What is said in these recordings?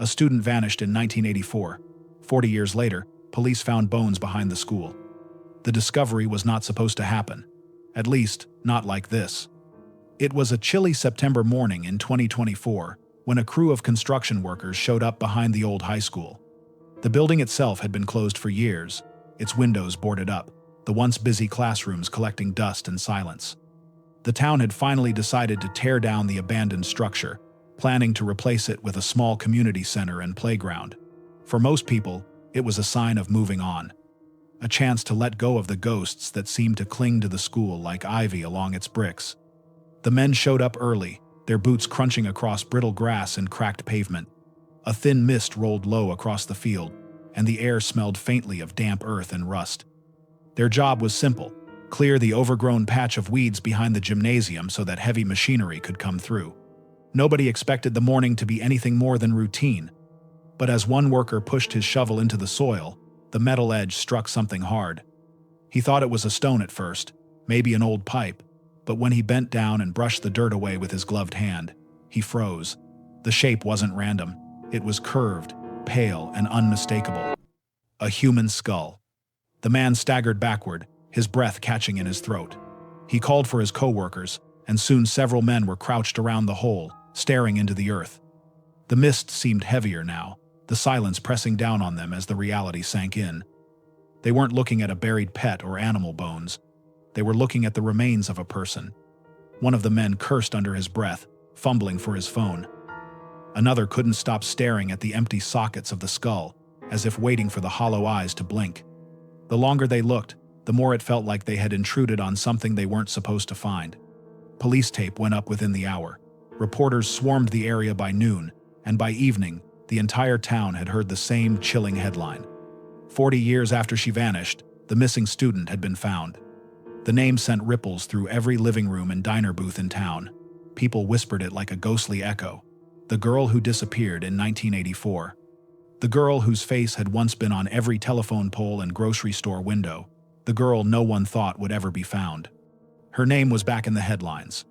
A student vanished in 1984. 40 years later, police found bones behind the school. The discovery was not supposed to happen. At least, not like this. It was a chilly September morning in 2024 when a crew of construction workers showed up behind the old high school. The building itself had been closed for years, its windows boarded up, the once busy classrooms collecting dust and silence. The town had finally decided to tear down the abandoned structure, planning to replace it with a small community center and playground. For most people, it was a sign of moving on. A chance to let go of the ghosts that seemed to cling to the school like ivy along its bricks. The men showed up early, their boots crunching across brittle grass and cracked pavement. A thin mist rolled low across the field, and the air smelled faintly of damp earth and rust. Their job was simple: clear the overgrown patch of weeds behind the gymnasium so that heavy machinery could come through. Nobody expected the morning to be anything more than routine. But as one worker pushed his shovel into the soil, the metal edge struck something hard. He thought it was a stone at first, maybe an old pipe, but when he bent down and brushed the dirt away with his gloved hand, he froze. The shape wasn't random. It was curved, pale, and unmistakable. A human skull. The man staggered backward, his breath catching in his throat. He called for his co-workers, and soon several men were crouched around the hole, staring into the earth. The mist seemed heavier now, the silence pressing down on them as the reality sank in. They weren't looking at a buried pet or animal bones. They were looking at the remains of a person. One of the men cursed under his breath, fumbling for his phone. Another couldn't stop staring at the empty sockets of the skull, as if waiting for the hollow eyes to blink. The longer they looked, the more it felt like they had intruded on something they weren't supposed to find. Police tape went up within the hour. Reporters swarmed the area by noon, and by evening, the entire town had heard the same chilling headline. 40 years after she vanished, the missing student had been found. The name sent ripples through every living room and diner booth in town. People whispered it like a ghostly echo. The girl who disappeared in 1984. The girl whose face had once been on every telephone pole and grocery store window. The girl no one thought would ever be found. Her name was back in the headlines.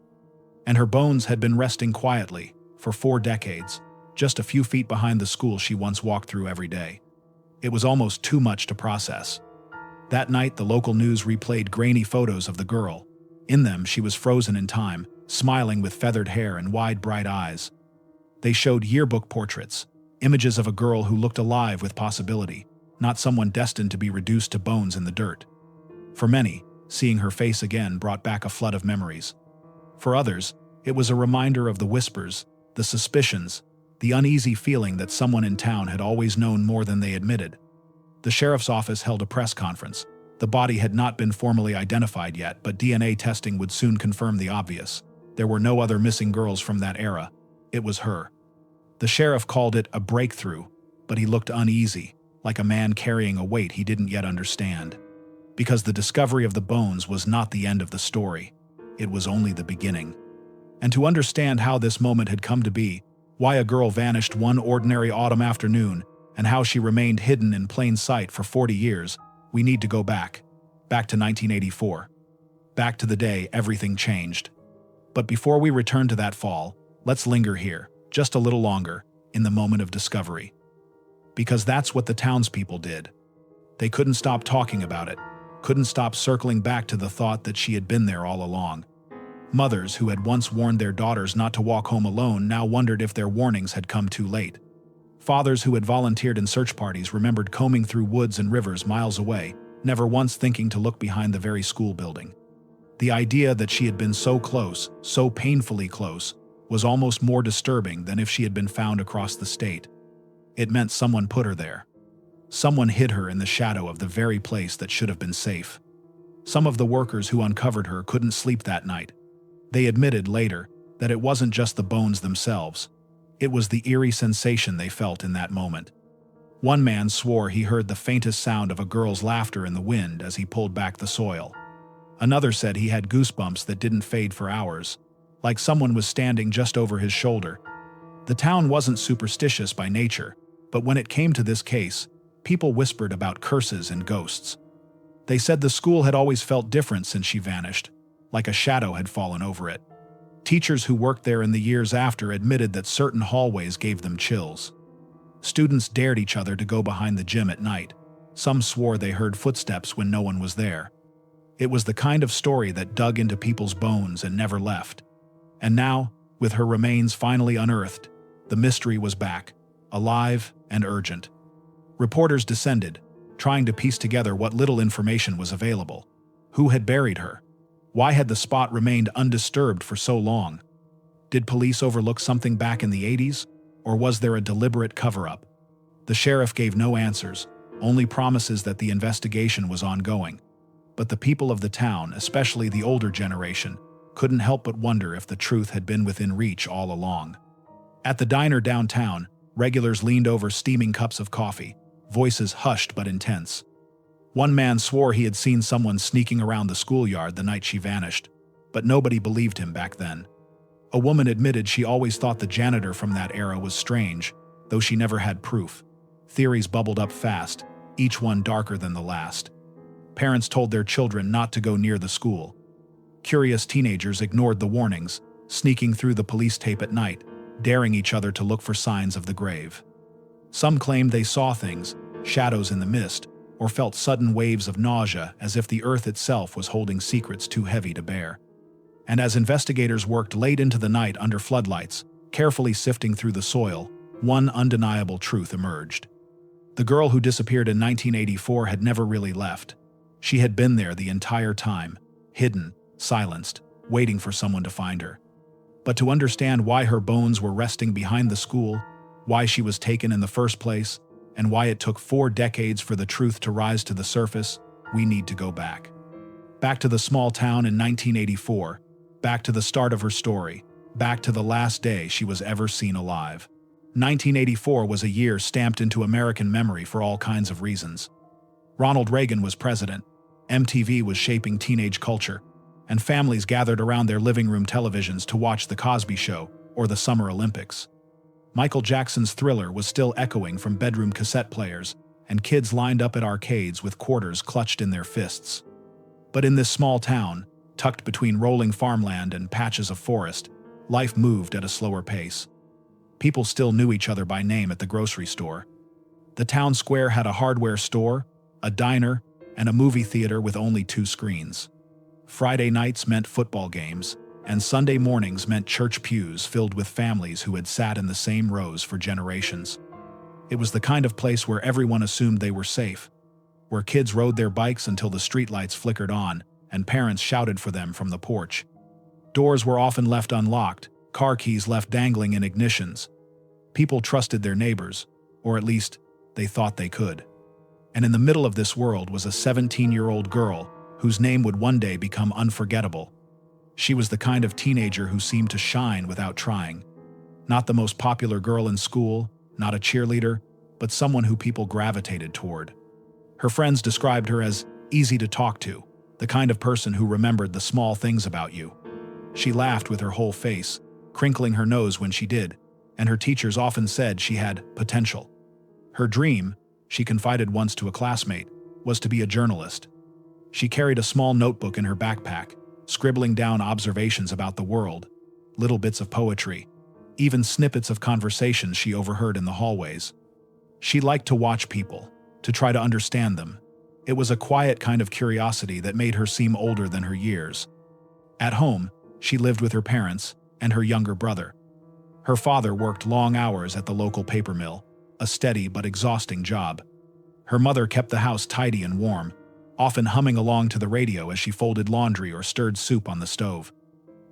And her bones had been resting quietly, for 4 decades, just a few feet behind the school she once walked through every day. It was almost too much to process. That night, the local news replayed grainy photos of the girl. In them, she was frozen in time, smiling with feathered hair and wide, bright eyes. They showed yearbook portraits, images of a girl who looked alive with possibility, not someone destined to be reduced to bones in the dirt. For many, seeing her face again brought back a flood of memories. For others, it was a reminder of the whispers, the suspicions, the uneasy feeling that someone in town had always known more than they admitted. The sheriff's office held a press conference. The body had not been formally identified yet, but DNA testing would soon confirm the obvious. There were no other missing girls from that era. It was her. The sheriff called it a breakthrough, but he looked uneasy, like a man carrying a weight he didn't yet understand. Because the discovery of the bones was not the end of the story. It was only the beginning. And to understand how this moment had come to be, why a girl vanished one ordinary autumn afternoon, and how she remained hidden in plain sight for 40 years, we need to go back to 1984. Back to the day everything changed. But before we return to that fall, let's linger here, just a little longer, in the moment of discovery. Because that's what the townspeople did. They couldn't stop talking about it, couldn't stop circling back to the thought that she had been there all along. Mothers who had once warned their daughters not to walk home alone now wondered if their warnings had come too late. Fathers who had volunteered in search parties remembered combing through woods and rivers miles away, never once thinking to look behind the very school building. The idea that she had been so close, so painfully close, was almost more disturbing than if she had been found across the state. It meant someone put her there. Someone hid her in the shadow of the very place that should have been safe. Some of the workers who uncovered her couldn't sleep that night. They admitted later that it wasn't just the bones themselves. It was the eerie sensation they felt in that moment. One man swore he heard the faintest sound of a girl's laughter in the wind as he pulled back the soil. Another said he had goosebumps that didn't fade for hours, like someone was standing just over his shoulder. The town wasn't superstitious by nature, but when it came to this case, people whispered about curses and ghosts. They said the school had always felt different since she vanished, like a shadow had fallen over it. Teachers who worked there in the years after admitted that certain hallways gave them chills. Students dared each other to go behind the gym at night. Some swore they heard footsteps when no one was there. It was the kind of story that dug into people's bones and never left. And now, with her remains finally unearthed, the mystery was back, alive and urgent. Reporters descended, trying to piece together what little information was available. Who had buried her? Why had the spot remained undisturbed for so long? Did police overlook something back in the 80s? Or was there a deliberate cover-up? The sheriff gave no answers, only promises that the investigation was ongoing. But the people of the town, especially the older generation, couldn't help but wonder if the truth had been within reach all along. At the diner downtown, regulars leaned over steaming cups of coffee, voices hushed but intense. One man swore he had seen someone sneaking around the schoolyard the night she vanished, but nobody believed him back then. A woman admitted she always thought the janitor from that era was strange, though she never had proof. Theories bubbled up fast, each one darker than the last. Parents told their children not to go near the school. Curious teenagers ignored the warnings, sneaking through the police tape at night, daring each other to look for signs of the grave. Some claimed they saw things, shadows in the mist, or felt sudden waves of nausea as if the earth itself was holding secrets too heavy to bear. And as investigators worked late into the night under floodlights, carefully sifting through the soil, one undeniable truth emerged. The girl who disappeared in 1984 had never really left. She had been there the entire time, hidden, silenced, waiting for someone to find her. But to understand why her bones were resting behind the school, why she was taken in the first place, and why it took 4 decades for the truth to rise to the surface, we need to go back. Back to the small town in 1984, back to the start of her story, back to the last day she was ever seen alive. 1984 was a year stamped into American memory for all kinds of reasons. Ronald Reagan was president, MTV was shaping teenage culture, and families gathered around their living room televisions to watch The Cosby Show or the Summer Olympics. Michael Jackson's Thriller was still echoing from bedroom cassette players, and kids lined up at arcades with quarters clutched in their fists. But in this small town, tucked between rolling farmland and patches of forest, life moved at a slower pace. People still knew each other by name at the grocery store. The town square had a hardware store, a diner, and a movie theater with only 2 screens. Friday nights meant football games, and Sunday mornings meant church pews filled with families who had sat in the same rows for generations. It was the kind of place where everyone assumed they were safe, where kids rode their bikes until the streetlights flickered on, and parents shouted for them from the porch. Doors were often left unlocked, car keys left dangling in ignitions. People trusted their neighbors, or at least, they thought they could. And in the middle of this world was a 17-year-old girl whose name would one day become unforgettable. She was the kind of teenager who seemed to shine without trying. Not the most popular girl in school, not a cheerleader, but someone who people gravitated toward. Her friends described her as easy to talk to, the kind of person who remembered the small things about you. She laughed with her whole face, crinkling her nose when she did, and her teachers often said she had potential. Her dream, she confided once to a classmate, was to be a journalist. She carried a small notebook in her backpack, scribbling down observations about the world, little bits of poetry, even snippets of conversations she overheard in the hallways. She liked to watch people, to try to understand them. It was a quiet kind of curiosity that made her seem older than her years. At home, she lived with her parents and her younger brother. Her father worked long hours at the local paper mill, a steady but exhausting job. Her mother kept the house tidy and warm, often humming along to the radio as she folded laundry or stirred soup on the stove.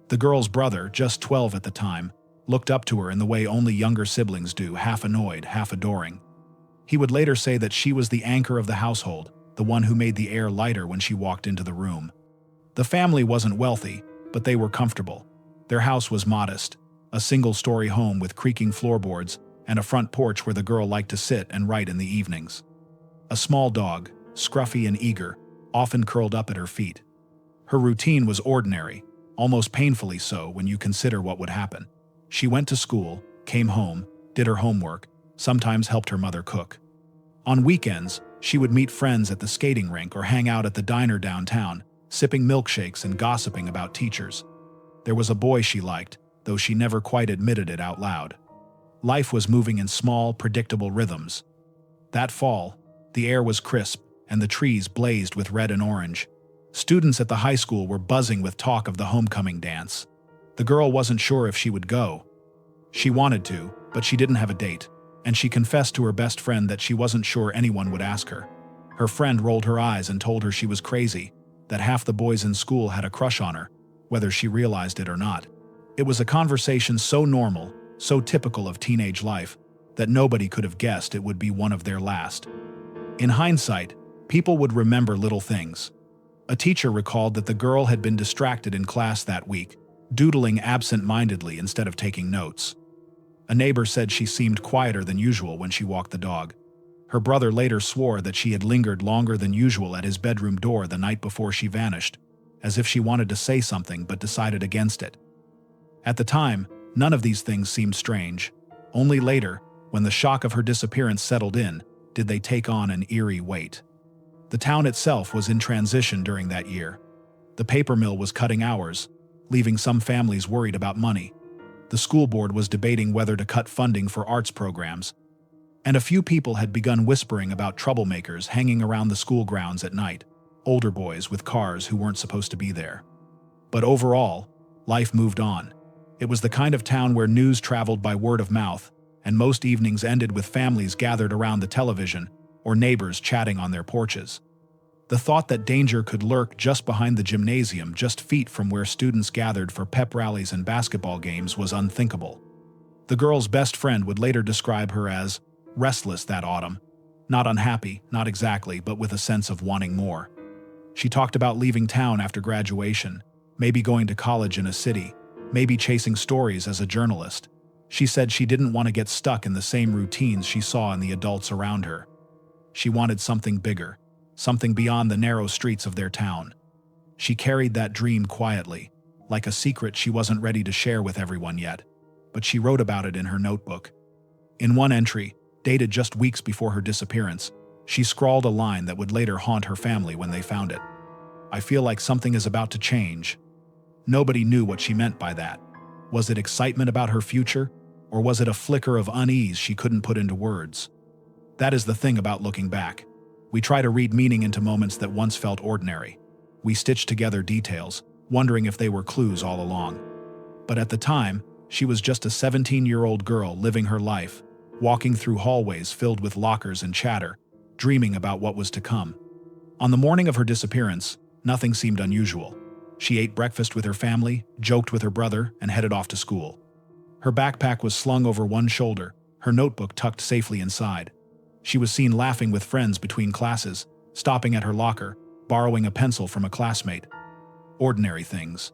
The girl's brother, just 12 at the time, looked up to her in the way only younger siblings do, half annoyed, half adoring. He would later say that she was the anchor of the household, the one who made the air lighter when she walked into the room. The family wasn't wealthy, but they were comfortable. Their house was modest, a single-story home with creaking floorboards and a front porch where the girl liked to sit and write in the evenings. A small dog, scruffy and eager, often curled up at her feet. Her routine was ordinary, almost painfully so when you consider what would happen. She went to school, came home, did her homework, sometimes helped her mother cook. On weekends, she would meet friends at the skating rink or hang out at the diner downtown, sipping milkshakes and gossiping about teachers. There was a boy she liked, though she never quite admitted it out loud. Life was moving in small, predictable rhythms. That fall, the air was crisp, and the trees blazed with red and orange. Students at the high school were buzzing with talk of the homecoming dance. The girl wasn't sure if she would go. She wanted to, but she didn't have a date, and she confessed to her best friend that she wasn't sure anyone would ask her. Her friend rolled her eyes and told her she was crazy, that half the boys in school had a crush on her, whether she realized it or not. It was a conversation so normal, so typical of teenage life, that nobody could have guessed it would be one of their last. In hindsight, people would remember little things. A teacher recalled that the girl had been distracted in class that week, doodling absent-mindedly instead of taking notes. A neighbor said she seemed quieter than usual when she walked the dog. Her brother later swore that she had lingered longer than usual at his bedroom door the night before she vanished, as if she wanted to say something but decided against it. At the time, none of these things seemed strange. Only later, when the shock of her disappearance settled in, did they take on an eerie weight. The town itself was in transition during that year. The paper mill was cutting hours, leaving some families worried about money. The school board was debating whether to cut funding for arts programs, and a few people had begun whispering about troublemakers hanging around the school grounds at night, older boys with cars who weren't supposed to be there. But overall, life moved on. It was the kind of town where news traveled by word of mouth, and most evenings ended with families gathered around the television or neighbors chatting on their porches. The thought that danger could lurk just behind the gymnasium, just feet from where students gathered for pep rallies and basketball games, was unthinkable. The girl's best friend would later describe her as restless that autumn. Not unhappy, not exactly, but with a sense of wanting more. She talked about leaving town after graduation, maybe going to college in a city, maybe chasing stories as a journalist. She said she didn't want to get stuck in the same routines she saw in the adults around her. She wanted something bigger, something beyond the narrow streets of their town. She carried that dream quietly, like a secret she wasn't ready to share with everyone yet, but she wrote about it in her notebook. In one entry, dated just weeks before her disappearance, she scrawled a line that would later haunt her family when they found it. "I feel like something is about to change." Nobody knew what she meant by that. Was it excitement about her future, or was it a flicker of unease she couldn't put into words? That is the thing about looking back. We try to read meaning into moments that once felt ordinary. We stitch together details, wondering if they were clues all along. But at the time, she was just a 17-year-old girl living her life, walking through hallways filled with lockers and chatter, dreaming about what was to come. On the morning of her disappearance, nothing seemed unusual. She ate breakfast with her family, joked with her brother, and headed off to school. Her backpack was slung over one shoulder, her notebook tucked safely inside. She was seen laughing with friends between classes, stopping at her locker, borrowing a pencil from a classmate. Ordinary things.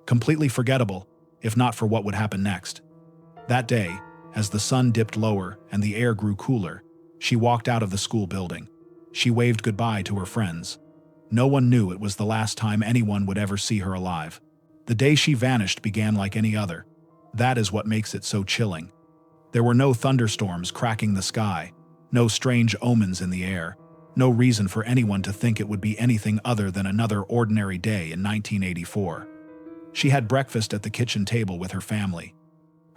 Completely forgettable, if not for what would happen next. That day, as the sun dipped lower and the air grew cooler, she walked out of the school building. She waved goodbye to her friends. No one knew it was the last time anyone would ever see her alive. The day she vanished began like any other. That is what makes it so chilling. There were no thunderstorms cracking the sky, no strange omens in the air, no reason for anyone to think it would be anything other than another ordinary day in 1984. She had breakfast at the kitchen table with her family.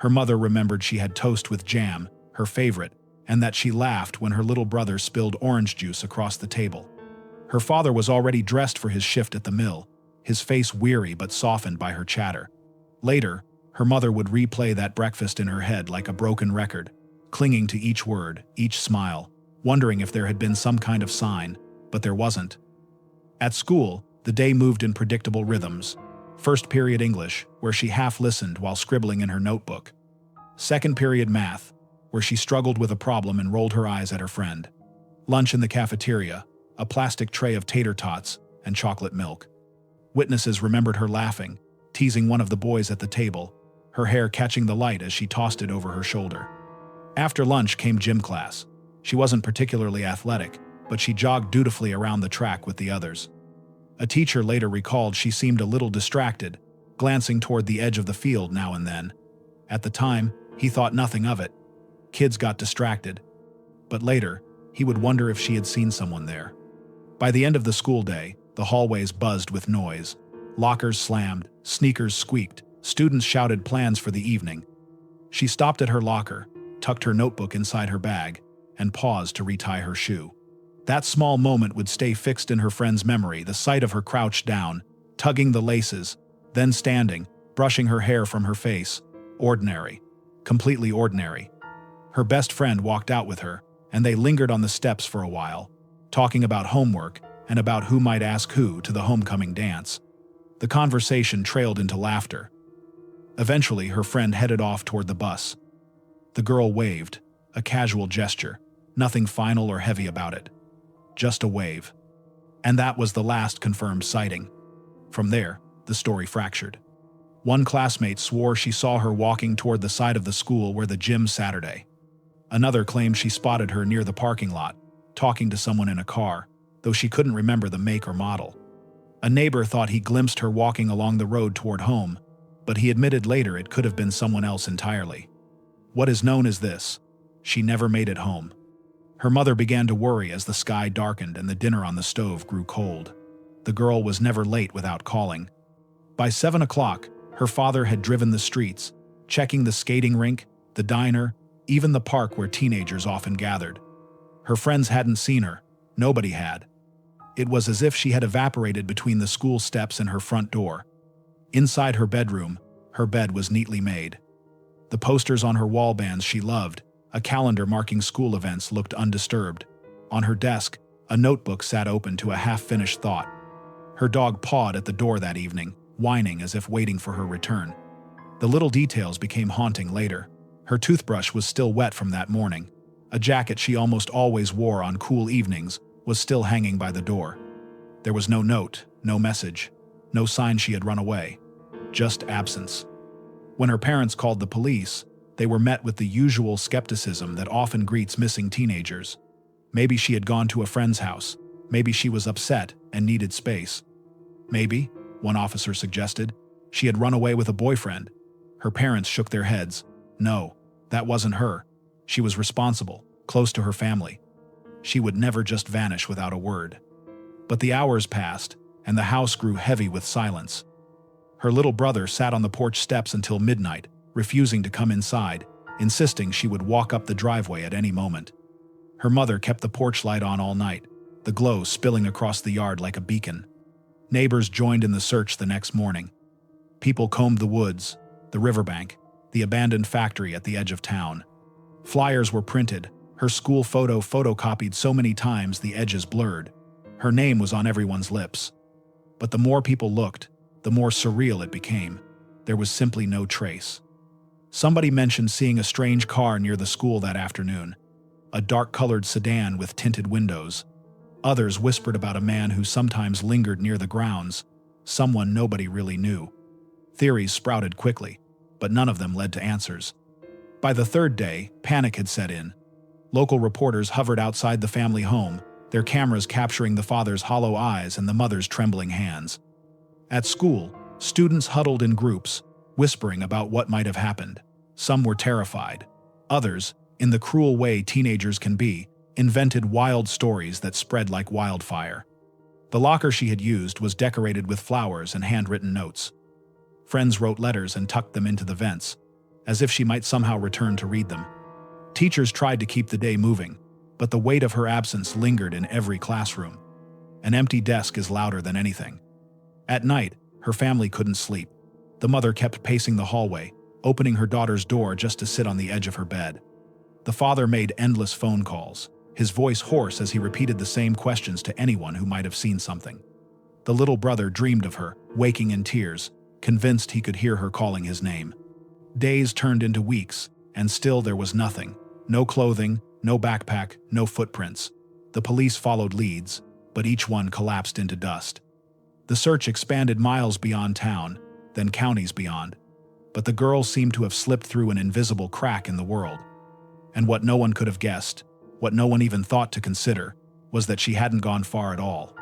Her mother remembered she had toast with jam, her favorite, and that she laughed when her little brother spilled orange juice across the table. Her father was already dressed for his shift at the mill, his face weary but softened by her chatter. Later, her mother would replay that breakfast in her head like a broken record, clinging to each word, each smile, wondering if there had been some kind of sign, but there wasn't. At school, the day moved in predictable rhythms. First period English, where she half listened while scribbling in her notebook. Second period math, where she struggled with a problem and rolled her eyes at her friend. Lunch in the cafeteria, a plastic tray of tater tots and chocolate milk. Witnesses remembered her laughing, teasing one of the boys at the table, her hair catching the light as she tossed it over her shoulder. After lunch came gym class. She wasn't particularly athletic, but she jogged dutifully around the track with the others. A teacher later recalled she seemed a little distracted, glancing toward the edge of the field now and then. At the time, he thought nothing of it. Kids got distracted. But later, he would wonder if she had seen someone there. By the end of the school day, the hallways buzzed with noise. Lockers slammed, sneakers squeaked, students shouted plans for the evening. She stopped at her locker, tucked her notebook inside her bag, and paused to retie her shoe. That small moment would stay fixed in her friend's memory, the sight of her crouched down, tugging the laces, then standing, brushing her hair from her face. Ordinary. Completely ordinary. Her best friend walked out with her, and they lingered on the steps for a while, talking about homework and about who might ask who to the homecoming dance. The conversation trailed into laughter. Eventually, her friend headed off toward the bus. The girl waved, a casual gesture, nothing final or heavy about it. Just a wave. And that was the last confirmed sighting. From there, the story fractured. One classmate swore she saw her walking toward the side of the school where the gym Saturday. Another claimed she spotted her near the parking lot, talking to someone in a car, though she couldn't remember the make or model. A neighbor thought he glimpsed her walking along the road toward home, but he admitted later it could have been someone else entirely. What is known as this: she never made it home. Her mother began to worry as the sky darkened and the dinner on the stove grew cold. The girl was never late without calling. By 7 o'clock, her father had driven the streets, checking the skating rink, the diner, even the park where teenagers often gathered. Her friends hadn't seen her. Nobody had. It was as if she had evaporated between the school steps and her front door. Inside her bedroom, her bed was neatly made. The posters on her wall bands she loved, a calendar marking school events, looked undisturbed. On her desk, a notebook sat open to a half-finished thought. Her dog pawed at the door that evening, whining as if waiting for her return. The little details became haunting later. Her toothbrush was still wet from that morning. A jacket she almost always wore on cool evenings was still hanging by the door. There was no note, no message, no sign she had run away. Just absence. When her parents called the police, they were met with the usual skepticism that often greets missing teenagers. Maybe she had gone to a friend's house. Maybe she was upset and needed space. Maybe, one officer suggested, she had run away with a boyfriend. Her parents shook their heads. No, that wasn't her. She was responsible, close to her family. She would never just vanish without a word. But the hours passed, and the house grew heavy with silence. Her little brother sat on the porch steps until midnight, refusing to come inside, insisting she would walk up the driveway at any moment. Her mother kept the porch light on all night, the glow spilling across the yard like a beacon. Neighbors joined in the search the next morning. People combed the woods, the riverbank, the abandoned factory at the edge of town. Flyers were printed, her school photo photocopied so many times the edges blurred. Her name was on everyone's lips. But the more people looked, the more surreal it became. There was simply no trace. Somebody mentioned seeing a strange car near the school that afternoon, a dark-colored sedan with tinted windows. Others whispered about a man who sometimes lingered near the grounds, someone nobody really knew. Theories sprouted quickly, but none of them led to answers. By the third day, panic had set in. Local reporters hovered outside the family home, their cameras capturing the father's hollow eyes and the mother's trembling hands. At school, students huddled in groups, whispering about what might have happened. Some were terrified. Others, in the cruel way teenagers can be, invented wild stories that spread like wildfire. The locker she had used was decorated with flowers and handwritten notes. Friends wrote letters and tucked them into the vents, as if she might somehow return to read them. Teachers tried to keep the day moving, but the weight of her absence lingered in every classroom. An empty desk is louder than anything. At night, her family couldn't sleep. The mother kept pacing the hallway, opening her daughter's door just to sit on the edge of her bed. The father made endless phone calls, his voice hoarse as he repeated the same questions to anyone who might have seen something. The little brother dreamed of her, waking in tears, convinced he could hear her calling his name. Days turned into weeks, and still there was nothing. No clothing, no backpack, no footprints. The police followed leads, but each one collapsed into dust. The search expanded miles beyond town, then counties beyond. But the girl seemed to have slipped through an invisible crack in the world. And what no one could have guessed, what no one even thought to consider, was that she hadn't gone far at all.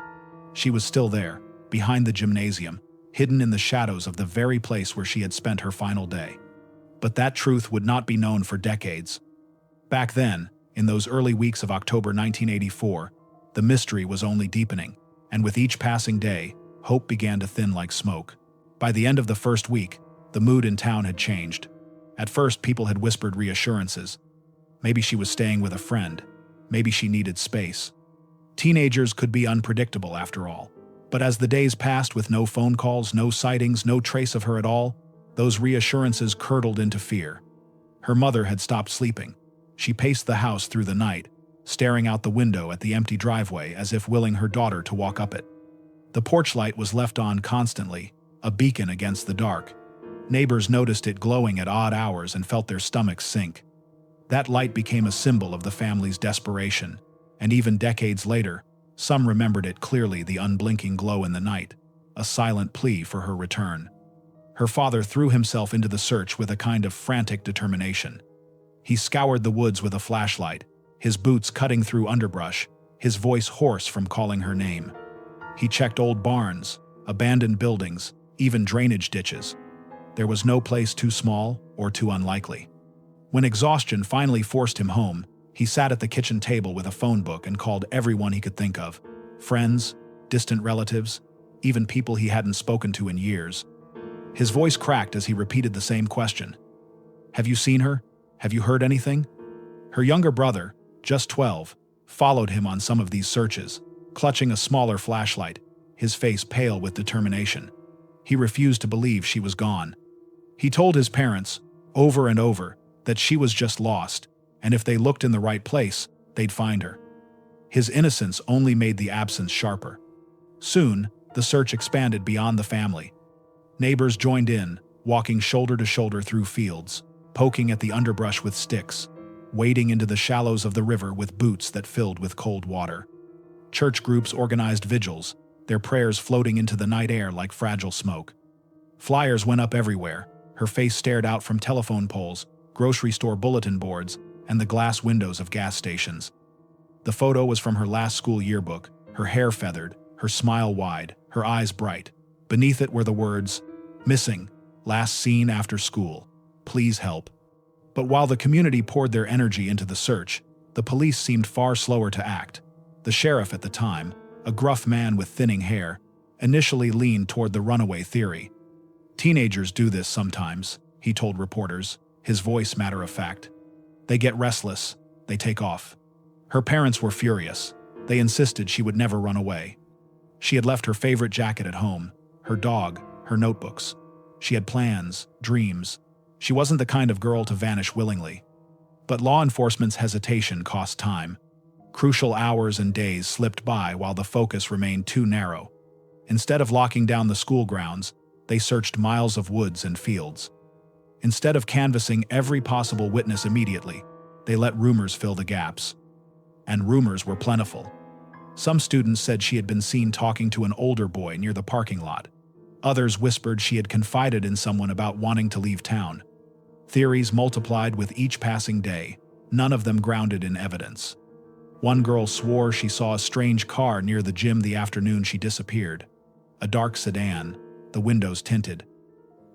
She was still there, behind the gymnasium, hidden in the shadows of the very place where she had spent her final day. But that truth would not be known for decades. Back then, in those early weeks of October 1984, the mystery was only deepening, and with each passing day, hope began to thin like smoke. By the end of the first week, the mood in town had changed. At first, people had whispered reassurances. Maybe she was staying with a friend. Maybe she needed space. Teenagers could be unpredictable after all. But as the days passed with no phone calls, no sightings, no trace of her at all, those reassurances curdled into fear. Her mother had stopped sleeping. She paced the house through the night, staring out the window at the empty driveway as if willing her daughter to walk up it. The porch light was left on constantly, a beacon against the dark. Neighbors noticed it glowing at odd hours and felt their stomachs sink. That light became a symbol of the family's desperation, and even decades later, some remembered it clearly, the unblinking glow in the night, a silent plea for her return. Her father threw himself into the search with a kind of frantic determination. He scoured the woods with a flashlight, his boots cutting through underbrush, his voice hoarse from calling her name. He checked old barns, abandoned buildings, even drainage ditches. There was no place too small or too unlikely. When exhaustion finally forced him home, he sat at the kitchen table with a phone book and called everyone he could think of. Friends, distant relatives, even people he hadn't spoken to in years. His voice cracked as he repeated the same question. "Have you seen her? Have you heard anything?" Her younger brother, just 12, followed him on some of these searches, clutching a smaller flashlight, his face pale with determination. He refused to believe she was gone. He told his parents, over and over, that she was just lost, and if they looked in the right place, they'd find her. His innocence only made the absence sharper. Soon, the search expanded beyond the family. Neighbors joined in, walking shoulder to shoulder through fields, poking at the underbrush with sticks, wading into the shallows of the river with boots that filled with cold water. Church groups organized vigils, their prayers floating into the night air like fragile smoke. Flyers went up everywhere, her face stared out from telephone poles, grocery store bulletin boards, and the glass windows of gas stations. The photo was from her last school yearbook, her hair feathered, her smile wide, her eyes bright. Beneath it were the words, "Missing, last seen after school. Please help." But while the community poured their energy into the search, the police seemed far slower to act. The sheriff at the time, a gruff man with thinning hair, initially leaned toward the runaway theory. "Teenagers do this sometimes," he told reporters, his voice matter of fact. "They get restless, they take off." Her parents were furious. They insisted she would never run away. She had left her favorite jacket at home, her dog, her notebooks. She had plans, dreams. She wasn't the kind of girl to vanish willingly. But law enforcement's hesitation cost time. Crucial hours and days slipped by while the focus remained too narrow. Instead of locking down the school grounds, they searched miles of woods and fields. Instead of canvassing every possible witness immediately, they let rumors fill the gaps. And rumors were plentiful. Some students said she had been seen talking to an older boy near the parking lot. Others whispered she had confided in someone about wanting to leave town. Theories multiplied with each passing day, none of them grounded in evidence. One girl swore she saw a strange car near the gym the afternoon she disappeared. A dark sedan, the windows tinted.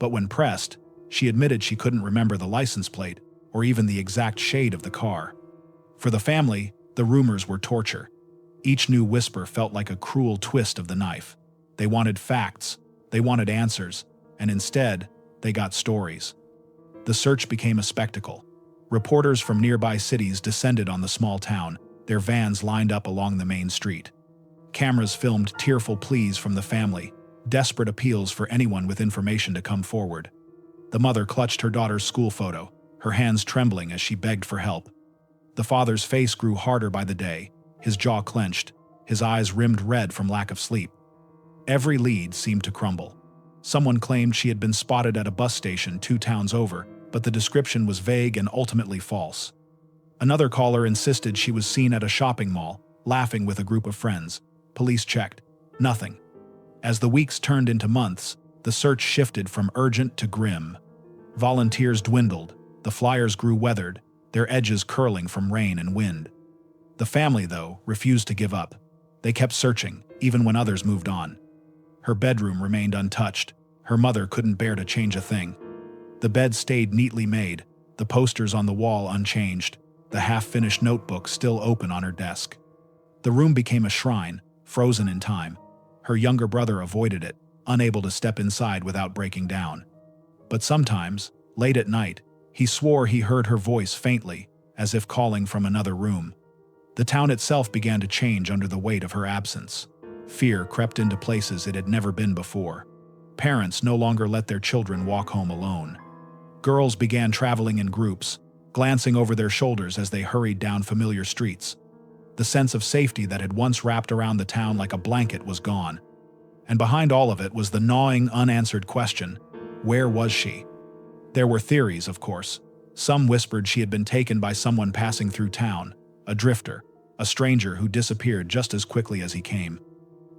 But when pressed, she admitted she couldn't remember the license plate or even the exact shade of the car. For the family, the rumors were torture. Each new whisper felt like a cruel twist of the knife. They wanted facts, they wanted answers, and instead, they got stories. The search became a spectacle. Reporters from nearby cities descended on the small town, their vans lined up along the main street. Cameras filmed tearful pleas from the family, desperate appeals for anyone with information to come forward. The mother clutched her daughter's school photo, her hands trembling as she begged for help. The father's face grew harder by the day, his jaw clenched, his eyes rimmed red from lack of sleep. Every lead seemed to crumble. Someone claimed she had been spotted at a bus station 2 towns over, but the description was vague and ultimately false. Another caller insisted she was seen at a shopping mall, laughing with a group of friends. Police checked. Nothing. As the weeks turned into months, the search shifted from urgent to grim. Volunteers dwindled, the flyers grew weathered, their edges curling from rain and wind. The family, though, refused to give up. They kept searching, even when others moved on. Her bedroom remained untouched. Her mother couldn't bear to change a thing. The bed stayed neatly made, the posters on the wall unchanged, the half-finished notebook still open on her desk. The room became a shrine, frozen in time. Her younger brother avoided it, unable to step inside without breaking down. But sometimes, late at night, he swore he heard her voice faintly, as if calling from another room. The town itself began to change under the weight of her absence. Fear crept into places it had never been before. Parents no longer let their children walk home alone. Girls began traveling in groups, glancing over their shoulders as they hurried down familiar streets. The sense of safety that had once wrapped around the town like a blanket was gone. And behind all of it was the gnawing, unanswered question: where was she? There were theories, of course. Some whispered she had been taken by someone passing through town, a drifter, a stranger who disappeared just as quickly as he came.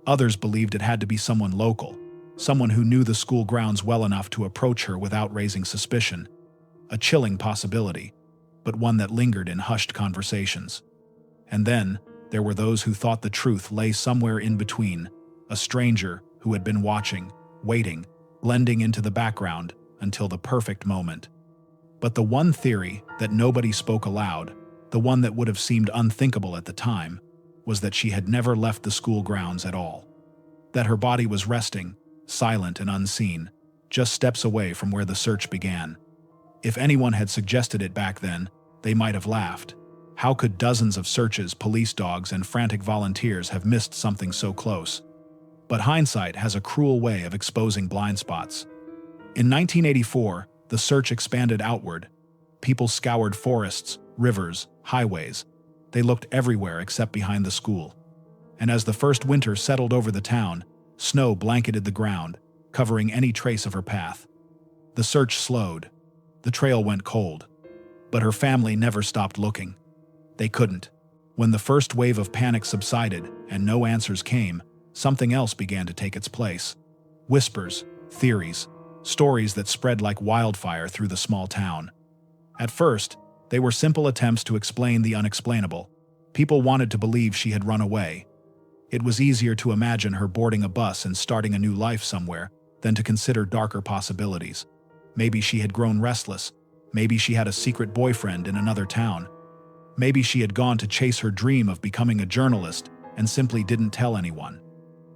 Others believed it had to be someone local, someone who knew the school grounds well enough to approach her without raising suspicion. A chilling possibility, but one that lingered in hushed conversations. And then, there were those who thought the truth lay somewhere in between, a stranger who had been watching, waiting, blending into the background until the perfect moment. But the one theory that nobody spoke aloud, the one that would have seemed unthinkable at the time, was that she had never left the school grounds at all. That her body was resting, silent and unseen, just steps away from where the search began. If anyone had suggested it back then, they might have laughed. How could dozens of searches, police dogs, and frantic volunteers have missed something so close? But hindsight has a cruel way of exposing blind spots. In 1984, the search expanded outward. People scoured forests, rivers, highways. They looked everywhere except behind the school. And as the first winter settled over the town, snow blanketed the ground, covering any trace of her path. The search slowed. The trail went cold. But her family never stopped looking. They couldn't. When the first wave of panic subsided and no answers came, something else began to take its place. Whispers, theories, stories that spread like wildfire through the small town. At first, they were simple attempts to explain the unexplainable. People wanted to believe she had run away. It was easier to imagine her boarding a bus and starting a new life somewhere than to consider darker possibilities. Maybe she had grown restless. Maybe she had a secret boyfriend in another town. Maybe she had gone to chase her dream of becoming a journalist and simply didn't tell anyone.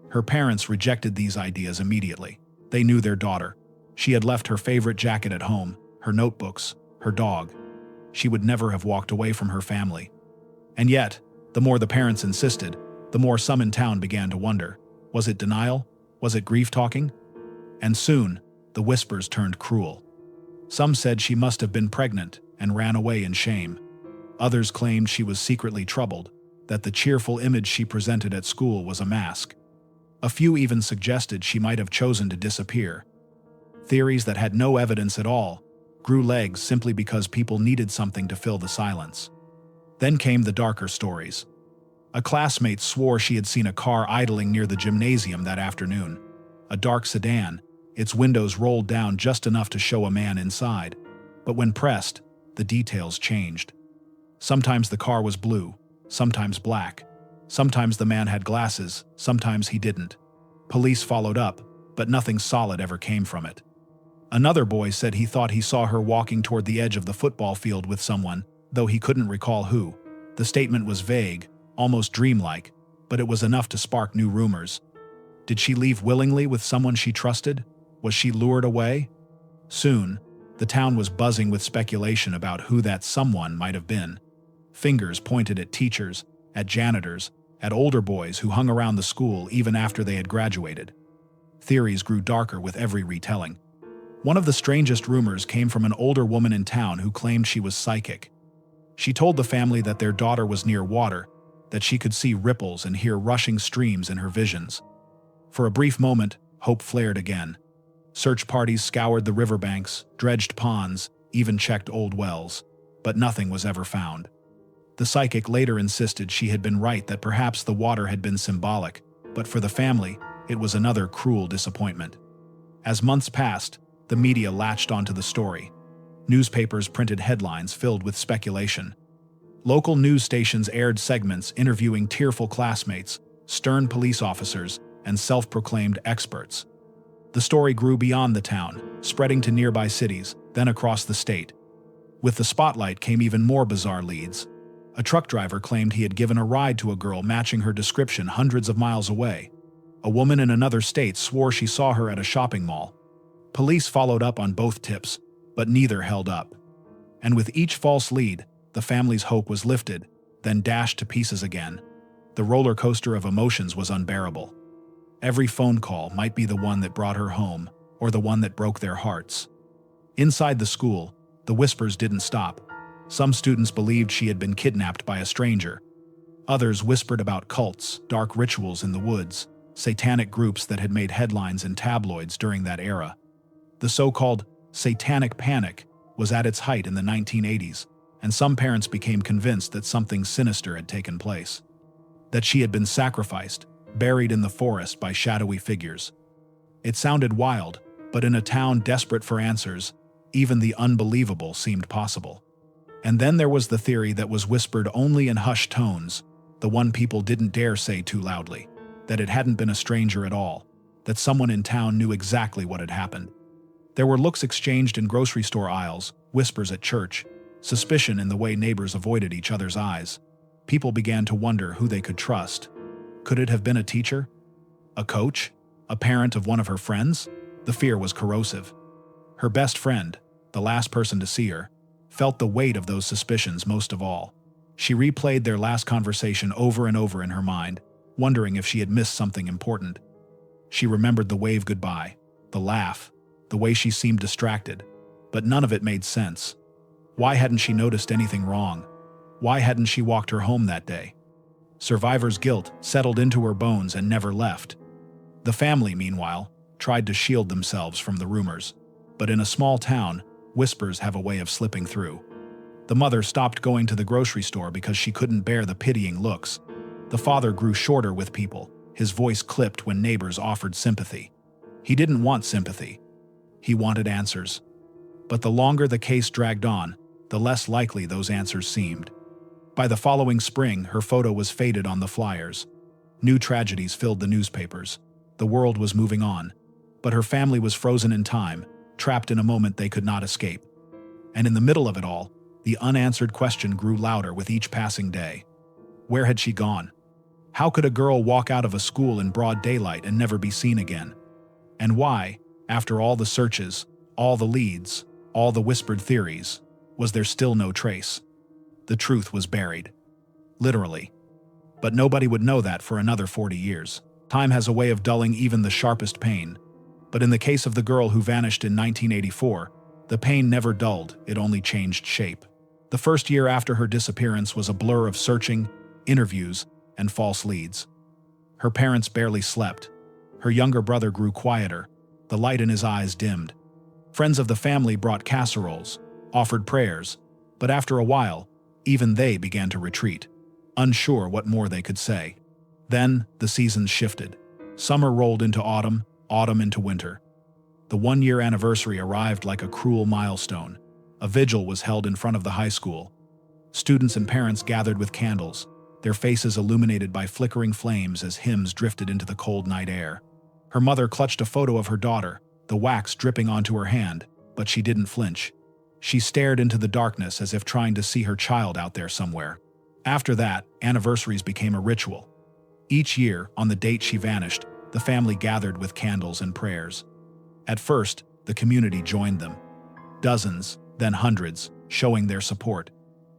Her parents rejected these ideas immediately. They knew their daughter. She had left her favorite jacket at home, her notebooks, her dog. She would never have walked away from her family. And yet, the more the parents insisted, the more some in town began to wonder. Was it denial? Was it grief talking? And soon, the whispers turned cruel. Some said she must have been pregnant and ran away in shame. Others claimed she was secretly troubled, that the cheerful image she presented at school was a mask. A few even suggested she might have chosen to disappear. Theories that had no evidence at all grew legs simply because people needed something to fill the silence. Then came the darker stories. A classmate swore she had seen a car idling near the gymnasium that afternoon. A dark sedan, its windows rolled down just enough to show a man inside. But when pressed, the details changed. Sometimes the car was blue, sometimes black. Sometimes the man had glasses, sometimes he didn't. Police followed up, but nothing solid ever came from it. Another boy said he thought he saw her walking toward the edge of the football field with someone, though he couldn't recall who. The statement was vague, almost dreamlike, but it was enough to spark new rumors. Did she leave willingly with someone she trusted? Was she lured away? Soon, the town was buzzing with speculation about who that someone might have been. Fingers pointed at teachers, at janitors, at older boys who hung around the school even after they had graduated. Theories grew darker with every retelling. One of the strangest rumors came from an older woman in town who claimed she was psychic. She told the family that their daughter was near water, that she could see ripples and hear rushing streams in her visions. For a brief moment, hope flared again. Search parties scoured the riverbanks, dredged ponds, even checked old wells, but nothing was ever found. The psychic later insisted she had been right, that perhaps the water had been symbolic, but for the family, it was another cruel disappointment. As months passed, the media latched onto the story. Newspapers printed headlines filled with speculation. Local news stations aired segments interviewing tearful classmates, stern police officers, and self-proclaimed experts. The story grew beyond the town, spreading to nearby cities, then across the state. With the spotlight came even more bizarre leads. A truck driver claimed he had given a ride to a girl matching her description hundreds of miles away. A woman in another state swore she saw her at a shopping mall. Police followed up on both tips, but neither held up. And with each false lead, The family's hope was lifted, then dashed to pieces again. The roller coaster of emotions was unbearable. Every phone call might be the one that brought her home, or the one that broke their hearts. Inside the school, the whispers didn't stop. Some students believed she had been kidnapped by a stranger. Others whispered about cults, dark rituals in the woods, satanic groups that had made headlines in tabloids during that era. The so-called satanic panic was at its height in the 1980s, and some parents became convinced that something sinister had taken place. That she had been sacrificed, buried in the forest by shadowy figures. It sounded wild, but in a town desperate for answers, even the unbelievable seemed possible. And then there was the theory that was whispered only in hushed tones, the one people didn't dare say too loudly, that it hadn't been a stranger at all, that someone in town knew exactly what had happened. There were looks exchanged in grocery store aisles, whispers at church, suspicion in the way neighbors avoided each other's eyes. People began to wonder who they could trust. Could it have been a teacher? A coach? A parent of one of her friends? The fear was corrosive. Her best friend, the last person to see her, felt the weight of those suspicions most of all. She replayed their last conversation over and over in her mind, wondering if she had missed something important. She remembered the wave goodbye, the laugh, the way she seemed distracted, but none of it made sense. Why hadn't she noticed anything wrong? Why hadn't she walked her home that day? Survivor's guilt settled into her bones and never left. The family, meanwhile, tried to shield themselves from the rumors, but in a small town, whispers have a way of slipping through. The mother stopped going to the grocery store because she couldn't bear the pitying looks. The father grew shorter with people, his voice clipped when neighbors offered sympathy. He didn't want sympathy. He wanted answers. But the longer the case dragged on, the less likely those answers seemed. By the following spring, her photo was faded on the flyers. New tragedies filled the newspapers. The world was moving on, but her family was frozen in time, trapped in a moment they could not escape. And in the middle of it all, the unanswered question grew louder with each passing day. Where had she gone? How could a girl walk out of a school in broad daylight and never be seen again? And why, after all the searches, all the leads, all the whispered theories, was there still no trace? The truth was buried. Literally. But nobody would know that for another 40 years. Time has a way of dulling even the sharpest pain. But in the case of the girl who vanished in 1984, the pain never dulled, it only changed shape. The first year after her disappearance was a blur of searching, interviews, and false leads. Her parents barely slept. Her younger brother grew quieter, the light in his eyes dimmed. Friends of the family brought casseroles, offered prayers, but after a while, even they began to retreat, unsure what more they could say. Then, the seasons shifted. Summer rolled into autumn, autumn into winter. The one-year anniversary arrived like a cruel milestone. A vigil was held in front of the high school. Students and parents gathered with candles, their faces illuminated by flickering flames as hymns drifted into the cold night air. Her mother clutched a photo of her daughter, the wax dripping onto her hand, but she didn't flinch. She stared into the darkness as if trying to see her child out there somewhere. After that, anniversaries became a ritual. Each year, on the date she vanished, the family gathered with candles and prayers. At first, the community joined them. Dozens, then hundreds, showing their support.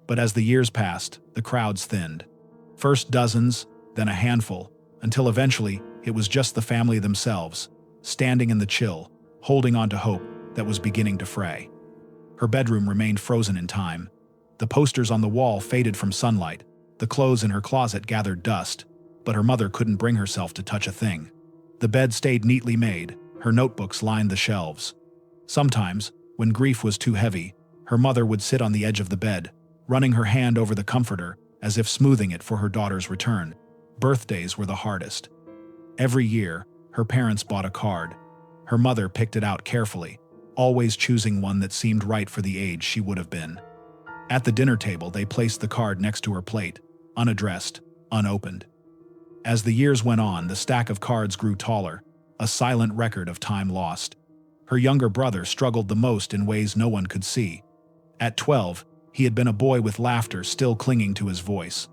But as the years passed, the crowds thinned. First dozens, then a handful, until eventually it was just the family themselves, standing in the chill, holding on to hope that was beginning to fray. Her bedroom remained frozen in time. The posters on the wall faded from sunlight, the clothes in her closet gathered dust, but her mother couldn't bring herself to touch a thing. The bed stayed neatly made, her notebooks lined the shelves. Sometimes, when grief was too heavy, her mother would sit on the edge of the bed, running her hand over the comforter as if smoothing it for her daughter's return. Birthdays were the hardest. Every year, her parents bought a card. Her mother picked it out carefully, always choosing one that seemed right for the age she would have been. At the dinner table, they placed the card next to her plate, unaddressed, unopened. As the years went on, the stack of cards grew taller, a silent record of time lost. Her younger brother struggled the most in ways no one could see. At 12, he had been a boy with laughter still clinging to his voice.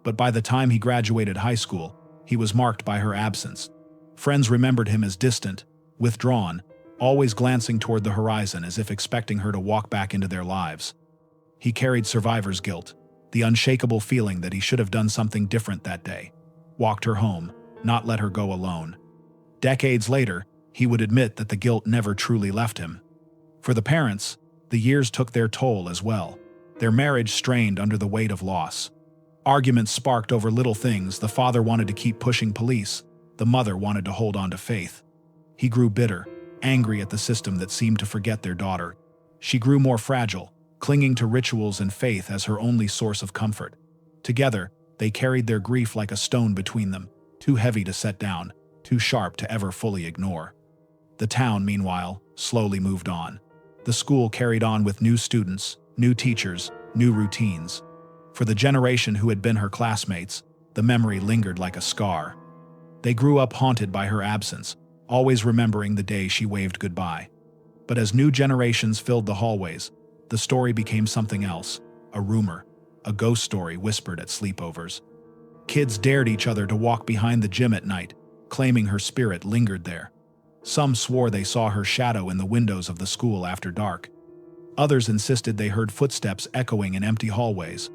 But by the time he graduated high school, he was marked by her absence. Friends remembered him as distant, withdrawn, always glancing toward the horizon as if expecting her to walk back into their lives. He carried survivor's guilt, the unshakable feeling that he should have done something different that day. Walked her home, not let her go alone. Decades later, he would admit that the guilt never truly left him. For the parents, the years took their toll as well. Their marriage strained under the weight of loss. Arguments sparked over little things. The father wanted to keep pushing police. The mother wanted to hold on to faith. He grew bitter, angry at the system that seemed to forget their daughter. She grew more fragile, clinging to rituals and faith as her only source of comfort. Together, they carried their grief like a stone between them, too heavy to set down, too sharp to ever fully ignore. The town, meanwhile, slowly moved on. The school carried on with new students, new teachers, new routines. For the generation who had been her classmates, the memory lingered like a scar. They grew up haunted by her absence, always remembering the day she waved goodbye. But as new generations filled the hallways, the story became something else, a rumor, a ghost story whispered at sleepovers. Kids dared each other to walk behind the gym at night, claiming her spirit lingered there. Some swore they saw her shadow in the windows of the school after dark. Others insisted they heard footsteps echoing in empty hallways.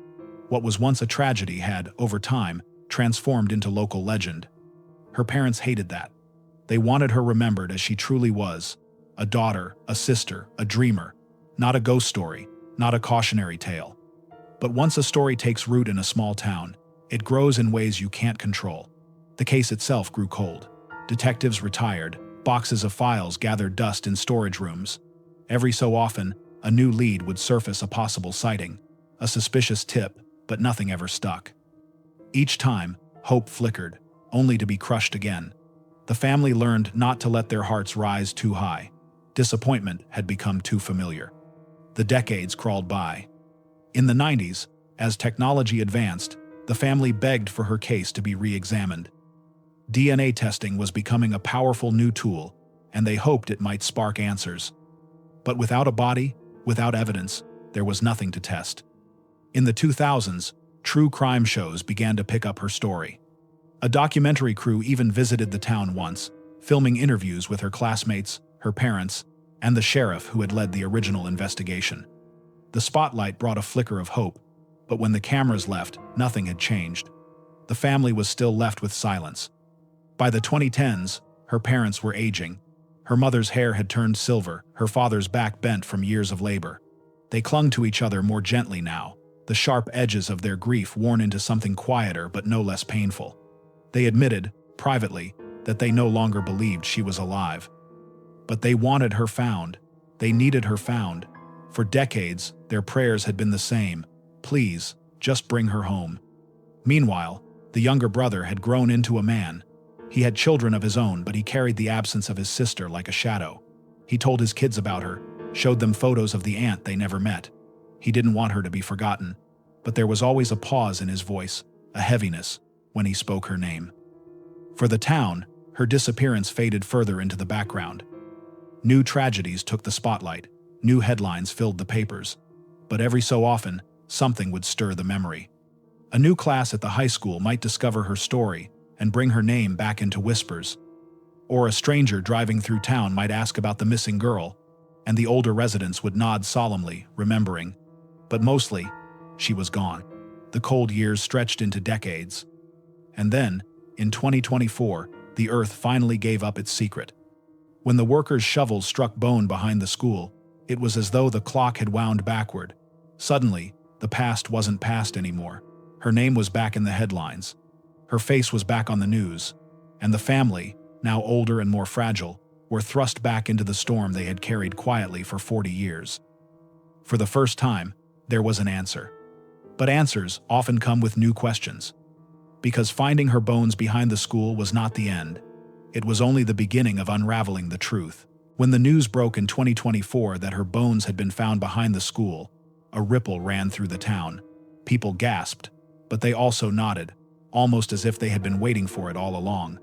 What was once a tragedy had, over time, transformed into local legend. Her parents hated that. They wanted her remembered as she truly was, a daughter, a sister, a dreamer, not a ghost story, not a cautionary tale. But once a story takes root in a small town, it grows in ways you can't control. The case itself grew cold. Detectives retired, boxes of files gathered dust in storage rooms. Every so often, a new lead would surface, a possible sighting, a suspicious tip, but nothing ever stuck. Each time, hope flickered, only to be crushed again. The family learned not to let their hearts rise too high. Disappointment had become too familiar. The decades crawled by. In the 90s, as technology advanced, the family begged for her case to be re-examined. DNA testing was becoming a powerful new tool, and they hoped it might spark answers. But without a body, without evidence, there was nothing to test. In the 2000s, true crime shows began to pick up her story. A documentary crew even visited the town once, filming interviews with her classmates, her parents, and the sheriff who had led the original investigation. The spotlight brought a flicker of hope, but when the cameras left, nothing had changed. The family was still left with silence. By the 2010s, her parents were aging. Her mother's hair had turned silver, her father's back bent from years of labor. They clung to each other more gently now, the sharp edges of their grief worn into something quieter but no less painful. They admitted, privately, that they no longer believed she was alive. But they wanted her found. They needed her found. For decades, their prayers had been the same. Please, just bring her home. Meanwhile, the younger brother had grown into a man. He had children of his own, but he carried the absence of his sister like a shadow. He told his kids about her, showed them photos of the aunt they never met. He didn't want her to be forgotten, but there was always a pause in his voice, a heaviness, when he spoke her name. For the town, her disappearance faded further into the background. New tragedies took the spotlight, new headlines filled the papers, but every so often, something would stir the memory. A new class at the high school might discover her story and bring her name back into whispers. Or a stranger driving through town might ask about the missing girl, and the older residents would nod solemnly, remembering. But mostly, she was gone. The cold years stretched into decades. And then, in 2024, the earth finally gave up its secret. When the workers' shovels struck bone behind the school, it was as though the clock had wound backward. Suddenly, the past wasn't past anymore. Her name was back in the headlines. Her face was back on the news. And the family, now older and more fragile, were thrust back into the storm they had carried quietly for 40 years. For the first time, there was an answer. But answers often come with new questions. Because finding her bones behind the school was not the end. It was only the beginning of unraveling the truth. When the news broke in 2024 that her bones had been found behind the school, a ripple ran through the town. People gasped, but they also nodded, almost as if they had been waiting for it all along.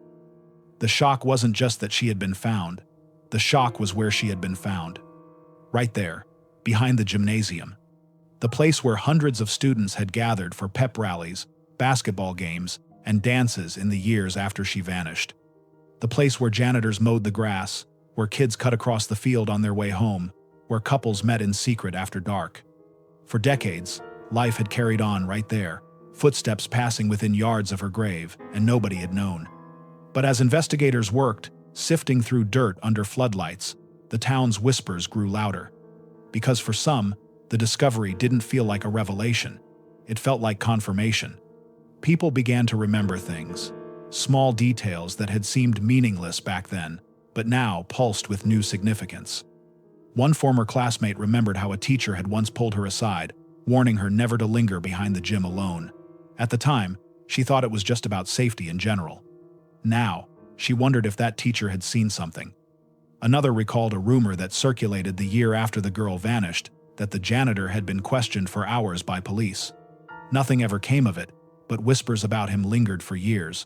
The shock wasn't just that she had been found. The shock was where she had been found. Right there, behind the gymnasium. The place where hundreds of students had gathered for pep rallies, basketball games, and dances in the years after she vanished. The place where janitors mowed the grass, where kids cut across the field on their way home, where couples met in secret after dark. For decades, life had carried on right there, footsteps passing within yards of her grave, and nobody had known. But as investigators worked, sifting through dirt under floodlights, the town's whispers grew louder. Because for some, the discovery didn't feel like a revelation. It felt like confirmation. People began to remember things, small details that had seemed meaningless back then, but now pulsed with new significance. One former classmate remembered how a teacher had once pulled her aside, warning her never to linger behind the gym alone. At the time, she thought it was just about safety in general. Now, she wondered if that teacher had seen something. Another recalled a rumor that circulated the year after the girl vanished, that the janitor had been questioned for hours by police. Nothing ever came of it, but whispers about him lingered for years.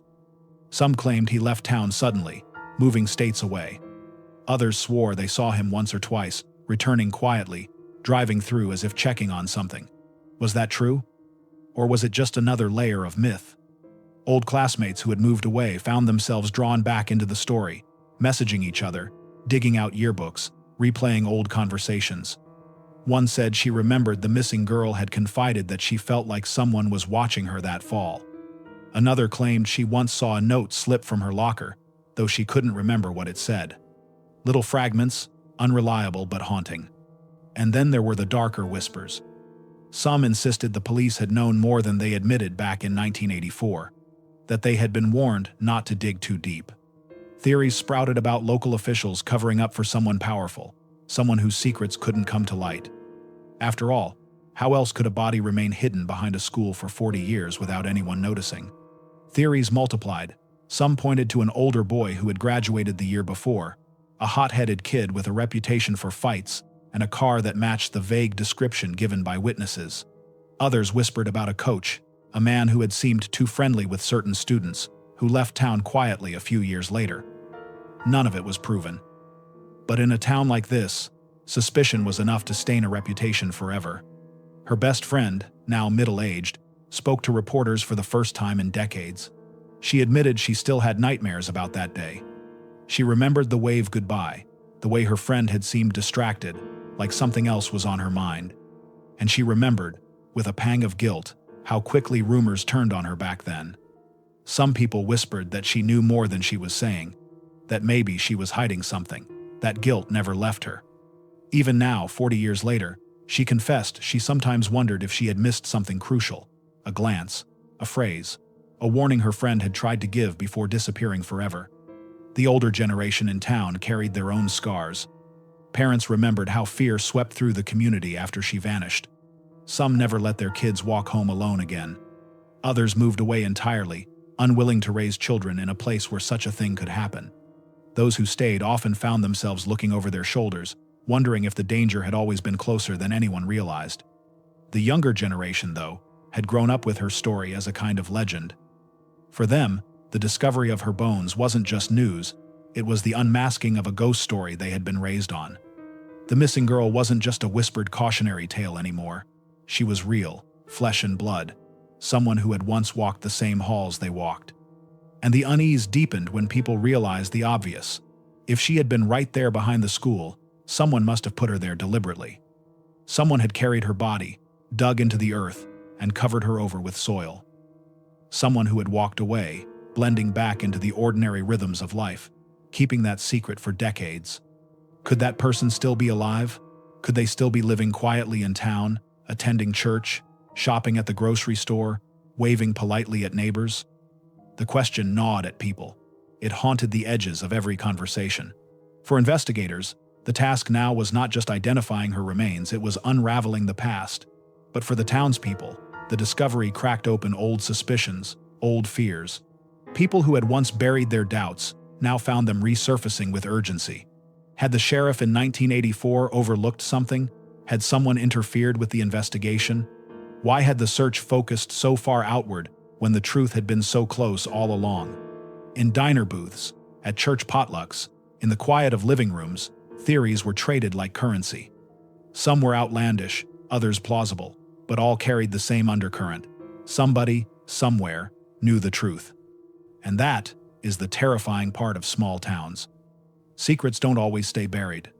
Some claimed he left town suddenly, moving states away. Others swore they saw him once or twice, returning quietly, driving through as if checking on something. Was that true? Or was it just another layer of myth? Old classmates who had moved away found themselves drawn back into the story, messaging each other, digging out yearbooks, replaying old conversations. One said she remembered the missing girl had confided that she felt like someone was watching her that fall. Another claimed she once saw a note slip from her locker, though she couldn't remember what it said. Little fragments, unreliable but haunting. And then there were the darker whispers. Some insisted the police had known more than they admitted back in 1984, that they had been warned not to dig too deep. Theories sprouted about local officials covering up for someone powerful, someone whose secrets couldn't come to light. After all, how else could a body remain hidden behind a school for 40 years without anyone noticing? Theories multiplied. Some pointed to an older boy who had graduated the year before, a hot-headed kid with a reputation for fights, and a car that matched the vague description given by witnesses. Others whispered about a coach, a man who had seemed too friendly with certain students, who left town quietly a few years later. None of it was proven. But in a town like this, suspicion was enough to stain a reputation forever. Her best friend, now middle-aged, spoke to reporters for the first time in decades. She admitted she still had nightmares about that day. She remembered the wave goodbye, the way her friend had seemed distracted, like something else was on her mind. And she remembered, with a pang of guilt, how quickly rumors turned on her back then. Some people whispered that she knew more than she was saying, that maybe she was hiding something. That guilt never left her. Even now, 40 years later, she confessed she sometimes wondered if she had missed something crucial, a glance, a phrase, a warning her friend had tried to give before disappearing forever. The older generation in town carried their own scars. Parents remembered how fear swept through the community after she vanished. Some never let their kids walk home alone again. Others moved away entirely, unwilling to raise children in a place where such a thing could happen. Those who stayed often found themselves looking over their shoulders, wondering if the danger had always been closer than anyone realized. The younger generation, though, had grown up with her story as a kind of legend. For them, the discovery of her bones wasn't just news, it was the unmasking of a ghost story they had been raised on. The missing girl wasn't just a whispered cautionary tale anymore. She was real, flesh and blood, someone who had once walked the same halls they walked. And the unease deepened when people realized the obvious. If she had been right there behind the school, someone must have put her there deliberately. Someone had carried her body, dug into the earth, and covered her over with soil. Someone who had walked away, blending back into the ordinary rhythms of life, keeping that secret for decades. Could that person still be alive? Could they still be living quietly in town, attending church, shopping at the grocery store, waving politely at neighbors? The question gnawed at people. It haunted the edges of every conversation. For investigators, the task now was not just identifying her remains, it was unraveling the past. But for the townspeople, the discovery cracked open old suspicions, old fears. People who had once buried their doubts now found them resurfacing with urgency. Had the sheriff in 1984 overlooked something? Had someone interfered with the investigation? Why had the search focused so far outward when the truth had been so close all along? In diner booths, at church potlucks, in the quiet of living rooms, theories were traded like currency. Some were outlandish, others plausible, but all carried the same undercurrent. Somebody, somewhere, knew the truth. And that is the terrifying part of small towns. Secrets don't always stay buried,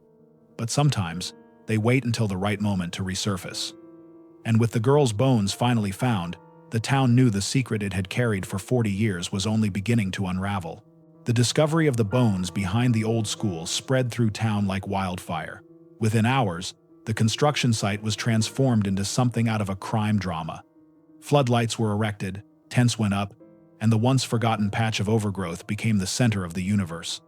but sometimes they wait until the right moment to resurface. And with the girl's bones finally found, the town knew the secret it had carried for 40 years was only beginning to unravel. The discovery of the bones behind the old school spread through town like wildfire. Within hours, the construction site was transformed into something out of a crime drama. Floodlights were erected, tents went up, and the once forgotten patch of overgrowth became the center of the universe.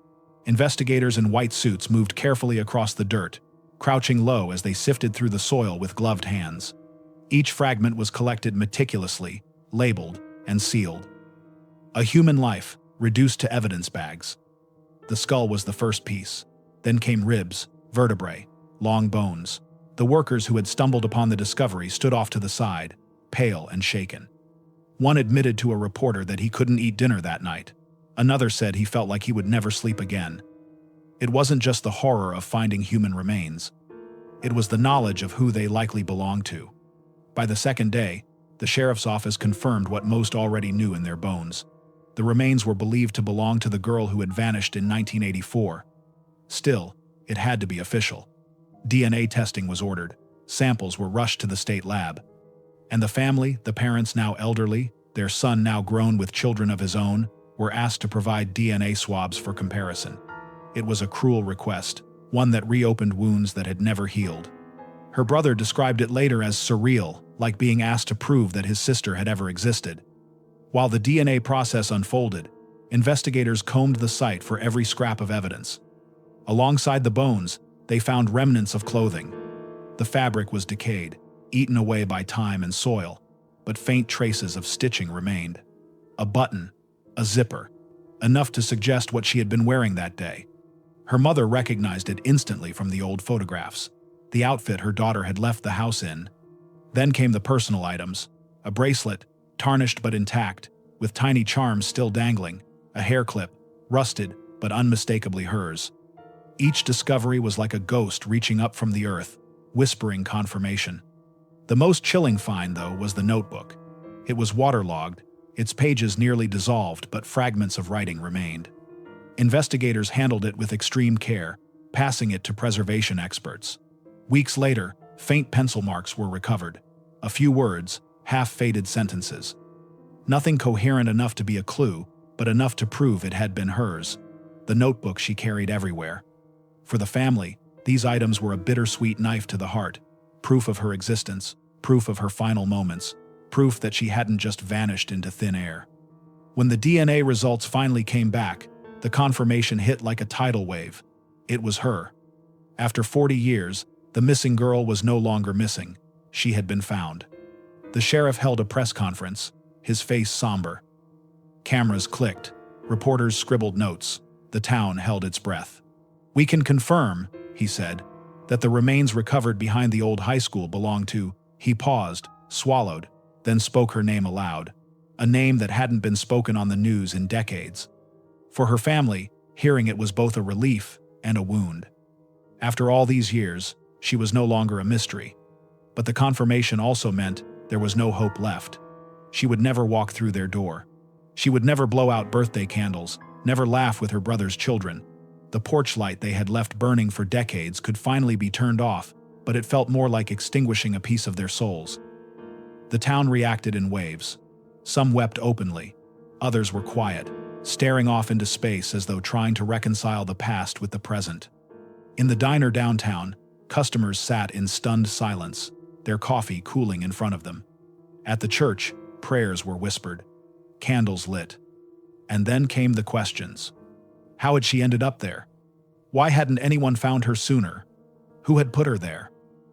Investigators in white suits moved carefully across the dirt, crouching low as they sifted through the soil with gloved hands. Each fragment was collected meticulously, labeled, and sealed. A human life, reduced to evidence bags. The skull was the first piece. Then came ribs, vertebrae, long bones. The workers who had stumbled upon the discovery stood off to the side, pale and shaken. One admitted to a reporter that he couldn't eat dinner that night. Another said he felt like he would never sleep again. It wasn't just the horror of finding human remains. It was the knowledge of who they likely belonged to. By the second day, the sheriff's office confirmed what most already knew in their bones. The remains were believed to belong to the girl who had vanished in 1984. Still, it had to be official. DNA testing was ordered. Samples were rushed to the state lab. And the family, the parents now elderly, their son now grown with children of his own, were asked to provide DNA swabs for comparison. It was a cruel request, one that reopened wounds that had never healed. Her brother described it later as surreal, like being asked to prove that his sister had ever existed. While the DNA process unfolded, investigators combed the site for every scrap of evidence. Alongside the bones, they found remnants of clothing. The fabric was decayed, eaten away by time and soil, but faint traces of stitching remained. A button, a zipper, enough to suggest what she had been wearing that day. Her mother recognized it instantly from the old photographs, the outfit her daughter had left the house in. Then came the personal items, a bracelet, tarnished but intact, with tiny charms still dangling, a hair clip, rusted but unmistakably hers. Each discovery was like a ghost reaching up from the earth, whispering confirmation. The most chilling find, though, was the notebook. It was waterlogged, its pages nearly dissolved, but fragments of writing remained. Investigators handled it with extreme care, passing it to preservation experts. Weeks later, faint pencil marks were recovered. A few words, half-faded sentences. Nothing coherent enough to be a clue, but enough to prove it had been hers. The notebook she carried everywhere. For the family, these items were a bittersweet knife to the heart, proof of her existence, proof of her final moments, proof that she hadn't just vanished into thin air. When the DNA results finally came back, the confirmation hit like a tidal wave. It was her. After 40 years, the missing girl was no longer missing. She had been found. The sheriff held a press conference, his face somber. Cameras clicked. Reporters scribbled notes. The town held its breath. "We can confirm," he said, "that the remains recovered behind the old high school belonged to—" He paused, swallowed, then spoke her name aloud. A name that hadn't been spoken on the news in decades. For her family, hearing it was both a relief and a wound. After all these years, she was no longer a mystery. But the confirmation also meant there was no hope left. She would never walk through their door. She would never blow out birthday candles, never laugh with her brother's children. The porch light they had left burning for decades could finally be turned off, but it felt more like extinguishing a piece of their souls. The town reacted in waves. Some wept openly. Others were quiet, staring off into space as though trying to reconcile the past with the present. In the diner downtown, customers sat in stunned silence, their coffee cooling in front of them. At the church, prayers were whispered, candles lit. And then came the questions. How had she ended up there? Why hadn't anyone found her sooner? Who had put her there?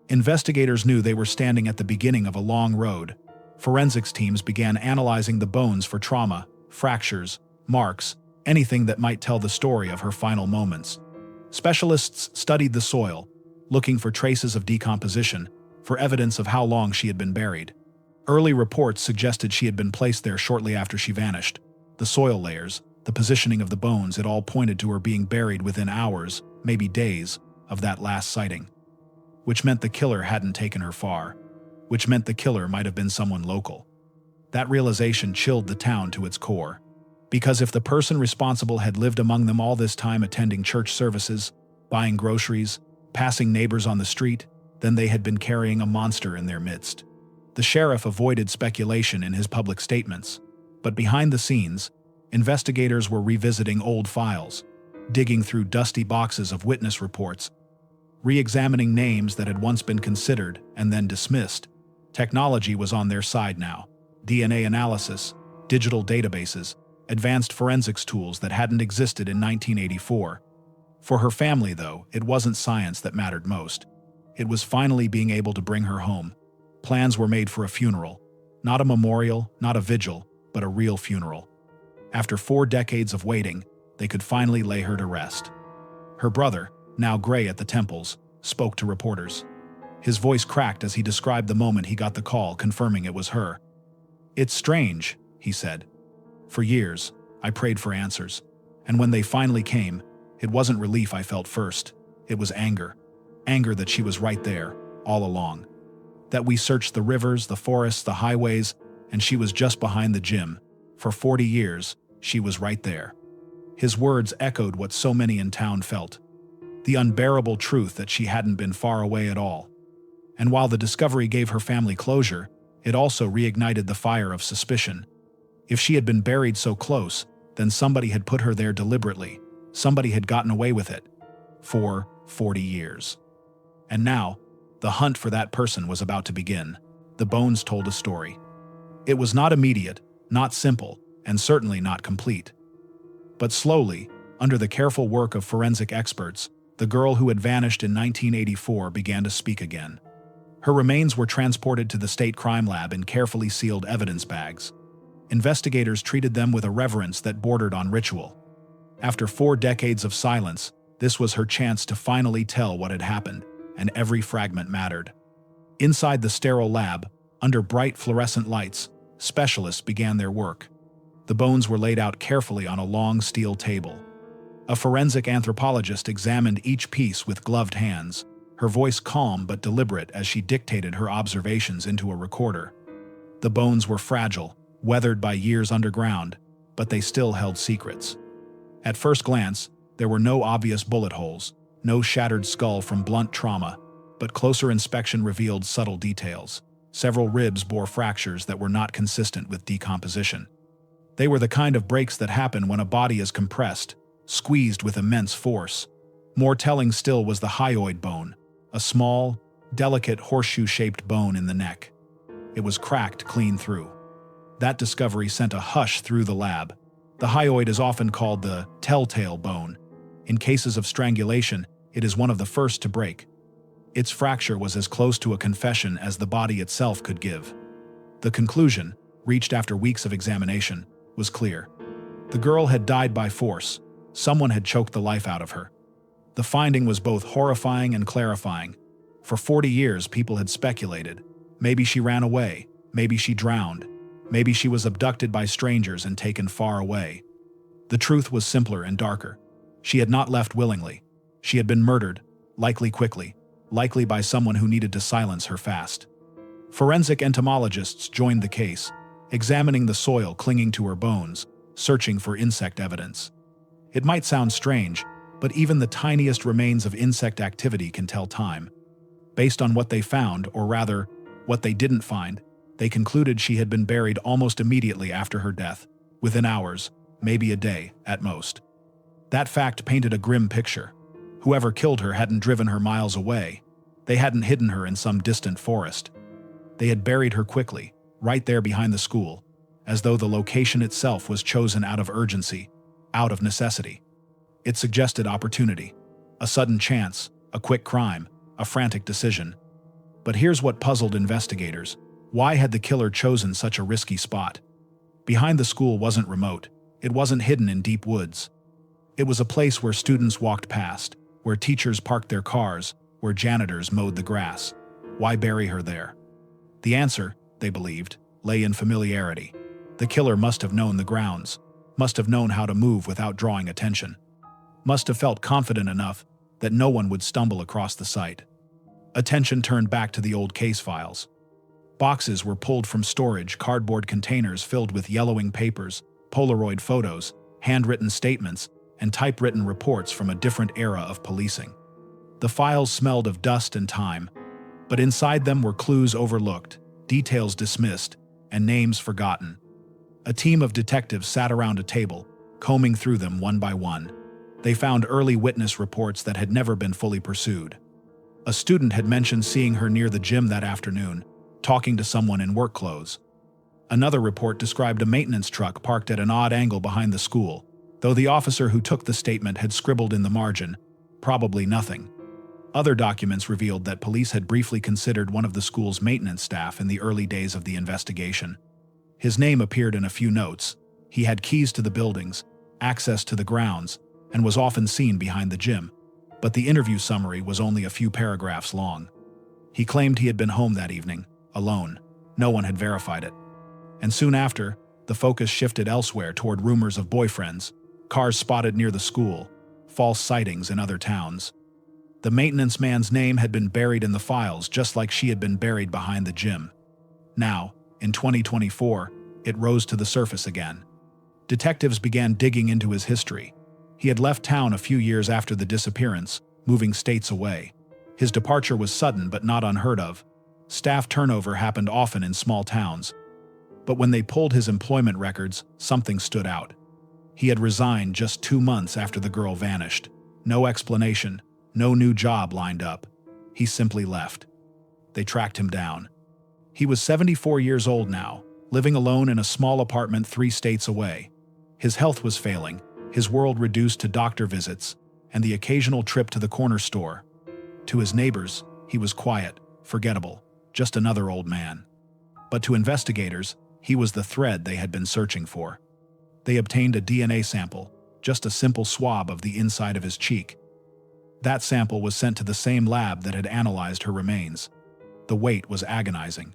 Investigators knew they were standing at the beginning of a long road. Forensics teams began analyzing the bones for trauma, fractures, marks, anything that might tell the story of her final moments. Specialists studied the soil, looking for traces of decomposition, for evidence of how long she had been buried. Early reports suggested she had been placed there shortly after she vanished. The soil layers, the positioning of the bones, it all pointed to her being buried within hours, maybe days, of that last sighting. Which meant the killer hadn't taken her far. Which meant the killer might have been someone local. That realization chilled the town to its core. Because if the person responsible had lived among them all this time, attending church services, buying groceries, passing neighbors on the street, then they had been carrying a monster in their midst. The sheriff avoided speculation in his public statements, but behind the scenes, investigators were revisiting old files, digging through dusty boxes of witness reports, re-examining names that had once been considered and then dismissed. Technology was on their side now. DNA analysis, digital databases, advanced forensics tools that hadn't existed in 1984. For her family, though, it wasn't science that mattered most. It was finally being able to bring her home. Plans were made for a funeral. Not a memorial, not a vigil, but a real funeral. After 4 decades of waiting, they could finally lay her to rest. Her brother, now gray at the temples, spoke to reporters. His voice cracked as he described the moment he got the call confirming it was her. "It's strange," he said. "For years, I prayed for answers. And when they finally came, it wasn't relief I felt first. It was anger. Anger that she was right there, all along. That we searched the rivers, the forests, the highways, and she was just behind the gym. For 40 years, she was right there." His words echoed what so many in town felt. The unbearable truth that she hadn't been far away at all. And while the discovery gave her family closure, it also reignited the fire of suspicion. If she had been buried so close, then somebody had put her there deliberately. Somebody had gotten away with it. For 40 years. And now, the hunt for that person was about to begin. The bones told a story. It was not immediate, not simple, and certainly not complete. But slowly, under the careful work of forensic experts, the girl who had vanished in 1984 began to speak again. Her remains were transported to the state crime lab in carefully sealed evidence bags. Investigators treated them with a reverence that bordered on ritual. After 4 decades of silence, this was her chance to finally tell what had happened, and every fragment mattered. Inside the sterile lab, under bright fluorescent lights, specialists began their work. The bones were laid out carefully on a long steel table. A forensic anthropologist examined each piece with gloved hands, her voice calm but deliberate as she dictated her observations into a recorder. The bones were fragile, weathered by years underground, but they still held secrets. At first glance, there were no obvious bullet holes, no shattered skull from blunt trauma, but closer inspection revealed subtle details. Several ribs bore fractures that were not consistent with decomposition. They were the kind of breaks that happen when a body is compressed, squeezed with immense force. More telling still was the hyoid bone, a small, delicate horseshoe-shaped bone in the neck. It was cracked clean through. That discovery sent a hush through the lab. The hyoid is often called the telltale bone. In cases of strangulation, it is one of the first to break. Its fracture was as close to a confession as the body itself could give. The conclusion, reached after weeks of examination, was clear. The girl had died by force. Someone had choked the life out of her. The finding was both horrifying and clarifying. For 40 years, people had speculated. Maybe she ran away. Maybe she drowned. Maybe she was abducted by strangers and taken far away. The truth was simpler and darker. She had not left willingly. She had been murdered, likely quickly, likely by someone who needed to silence her fast. Forensic entomologists joined the case, examining the soil clinging to her bones, searching for insect evidence. It might sound strange, but even the tiniest remains of insect activity can tell time. Based on what they found, or rather, what they didn't find, they concluded she had been buried almost immediately after her death, within hours, maybe a day, at most. That fact painted a grim picture. Whoever killed her hadn't driven her miles away. They hadn't hidden her in some distant forest. They had buried her quickly, right there behind the school, as though the location itself was chosen out of urgency, out of necessity. It suggested opportunity, a sudden chance, a quick crime, a frantic decision. But here's what puzzled investigators. Why had the killer chosen such a risky spot? Behind the school wasn't remote. It wasn't hidden in deep woods. It was a place where students walked past, where teachers parked their cars, where janitors mowed the grass. Why bury her there? The answer, they believed, lay in familiarity. The killer must have known the grounds, must have known how to move without drawing attention, must have felt confident enough that no one would stumble across the site. Attention turned back to the old case files. Boxes were pulled from storage, cardboard containers filled with yellowing papers, Polaroid photos, handwritten statements, and typewritten reports from a different era of policing. The files smelled of dust and time, but inside them were clues overlooked, details dismissed, and names forgotten. A team of detectives sat around a table, combing through them one by one. They found early witness reports that had never been fully pursued. A student had mentioned seeing her near the gym that afternoon, talking to someone in work clothes. Another report described a maintenance truck parked at an odd angle behind the school, though the officer who took the statement had scribbled in the margin, "Probably nothing." Other documents revealed that police had briefly considered one of the school's maintenance staff in the early days of the investigation. His name appeared in a few notes. He had keys to the buildings, access to the grounds, and was often seen behind the gym, but the interview summary was only a few paragraphs long. He claimed he had been home that evening, alone. No one had verified it. And soon after, the focus shifted elsewhere toward rumors of boyfriends, cars spotted near the school, false sightings in other towns. The maintenance man's name had been buried in the files just like she had been buried behind the gym. Now, in 2024, it rose to the surface again. Detectives began digging into his history. He had left town a few years after the disappearance, moving states away. His departure was sudden but not unheard of. Staff turnover happened often in small towns. But when they pulled his employment records, something stood out. He had resigned just 2 months after the girl vanished. No explanation, no new job lined up. He simply left. They tracked him down. He was 74 years old now, living alone in a small apartment 3 states away. His health was failing, his world reduced to doctor visits, and the occasional trip to the corner store. To his neighbors, he was quiet, forgettable, just another old man. But to investigators, he was the thread they had been searching for. They obtained a DNA sample, just a simple swab of the inside of his cheek. That sample was sent to the same lab that had analyzed her remains. The wait was agonizing.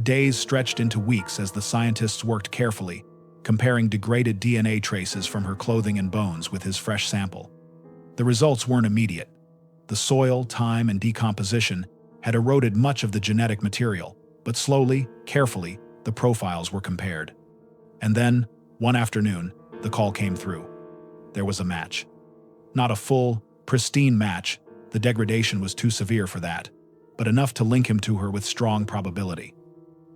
Days stretched into weeks as the scientists worked carefully, comparing degraded DNA traces from her clothing and bones with his fresh sample. The results weren't immediate. The soil, time, and decomposition had eroded much of the genetic material, but slowly, carefully, the profiles were compared. And then, one afternoon, the call came through. There was a match. Not a full, pristine match, the degradation was too severe for that, but enough to link him to her with strong probability.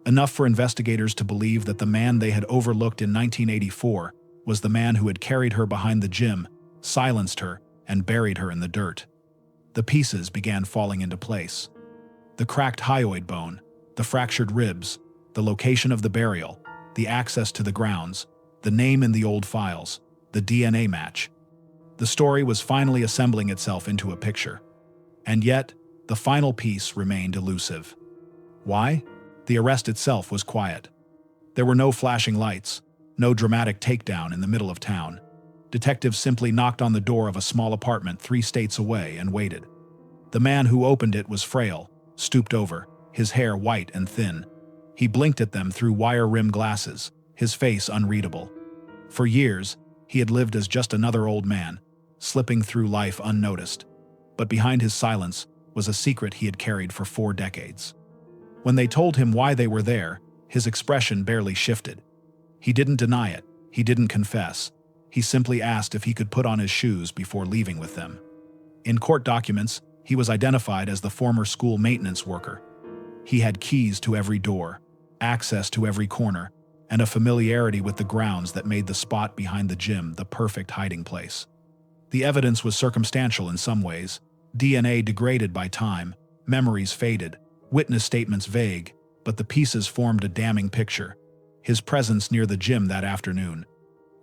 Enough for investigators to believe that the man they had overlooked in 1984 was the man who had carried her behind the gym, silenced her, and buried her in the dirt. The pieces began falling into place. The cracked hyoid bone, the fractured ribs, the location of the burial, the access to the grounds, the name in the old files, the DNA match. The story was finally assembling itself into a picture. And yet, the final piece remained elusive. Why? The arrest itself was quiet. There were no flashing lights, no dramatic takedown in the middle of town. Detectives simply knocked on the door of a small apartment 3 states away and waited. The man who opened it was frail, stooped over, his hair white and thin. He blinked at them through wire-rimmed glasses, his face unreadable. For years, he had lived as just another old man, slipping through life unnoticed. But behind his silence was a secret he had carried for 4 decades. When they told him why they were there, his expression barely shifted. He didn't deny it, he didn't confess. He simply asked if he could put on his shoes before leaving with them. In court documents, he was identified as the former school maintenance worker. He had keys to every door, access to every corner, and a familiarity with the grounds that made the spot behind the gym the perfect hiding place. The evidence was circumstantial in some ways. DNA degraded by time, memories faded, witness statements vague, but the pieces formed a damning picture. His presence near the gym that afternoon,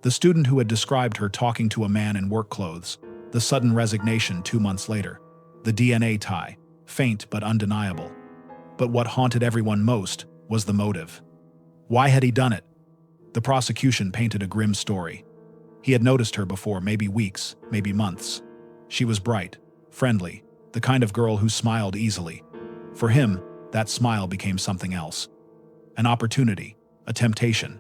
the student who had described her talking to a man in work clothes, the sudden resignation 2 months later, the DNA tie, faint but undeniable. But what haunted everyone most was the motive. Why had he done it? The prosecution painted a grim story. He had noticed her before, maybe weeks, maybe months. She was bright, friendly, the kind of girl who smiled easily. For him, that smile became something else. An opportunity, a temptation.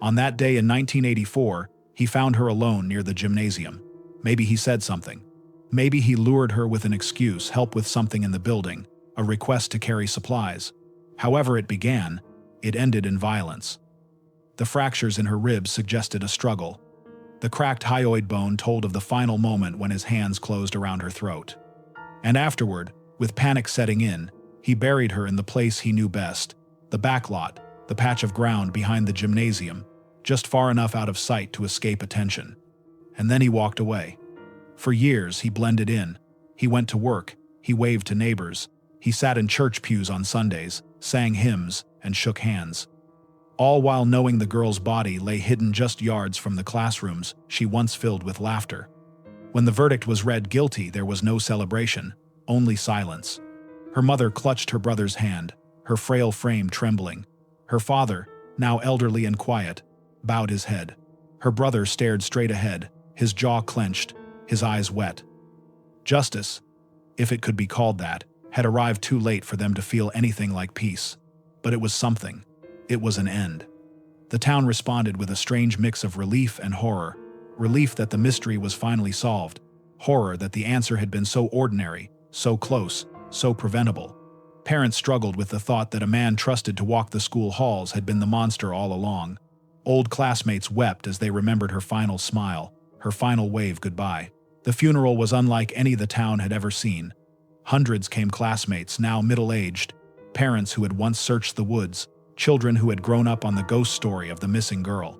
On that day in 1984, he found her alone near the gymnasium. Maybe he said something. Maybe he lured her with an excuse, help with something in the building, a request to carry supplies. However it began, it ended in violence. The fractures in her ribs suggested a struggle. The cracked hyoid bone told of the final moment when his hands closed around her throat. And afterward, with panic setting in, he buried her in the place he knew best, The back lot, the patch of ground behind the gymnasium, just far enough out of sight to escape attention. And then he walked away. For years, he blended in. He went to work, he waved to neighbors, he sat in church pews on Sundays, sang hymns, and shook hands. All while knowing the girl's body lay hidden just yards from the classrooms she once filled with laughter. When the verdict was read guilty, there was no celebration, only silence. Her mother clutched her brother's hand, her frail frame trembling. Her father, now elderly and quiet, bowed his head. Her brother stared straight ahead, his jaw clenched, his eyes wet. Justice, if it could be called that, had arrived too late for them to feel anything like peace. But it was something. It was an end. The town responded with a strange mix of relief and horror. Relief that the mystery was finally solved. Horror that the answer had been so ordinary, so close, so preventable. Parents struggled with the thought that a man trusted to walk the school halls had been the monster all along. Old classmates wept as they remembered her final smile, her final wave goodbye. The funeral was unlike any the town had ever seen. Hundreds came, classmates, now middle-aged, parents who had once searched the woods, children who had grown up on the ghost story of the missing girl.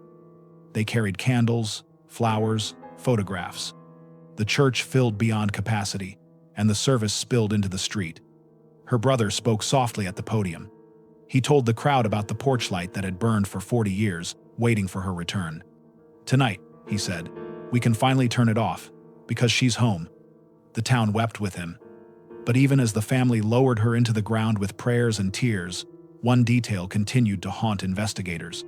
They carried candles, flowers, photographs. The church filled beyond capacity, and the service spilled into the street. Her brother spoke softly at the podium. He told the crowd about the porch light that had burned for 40 years, waiting for her return. "Tonight," he said, "we can finally turn it off, because she's home." The town wept with him. But even as the family lowered her into the ground with prayers and tears, one detail continued to haunt investigators.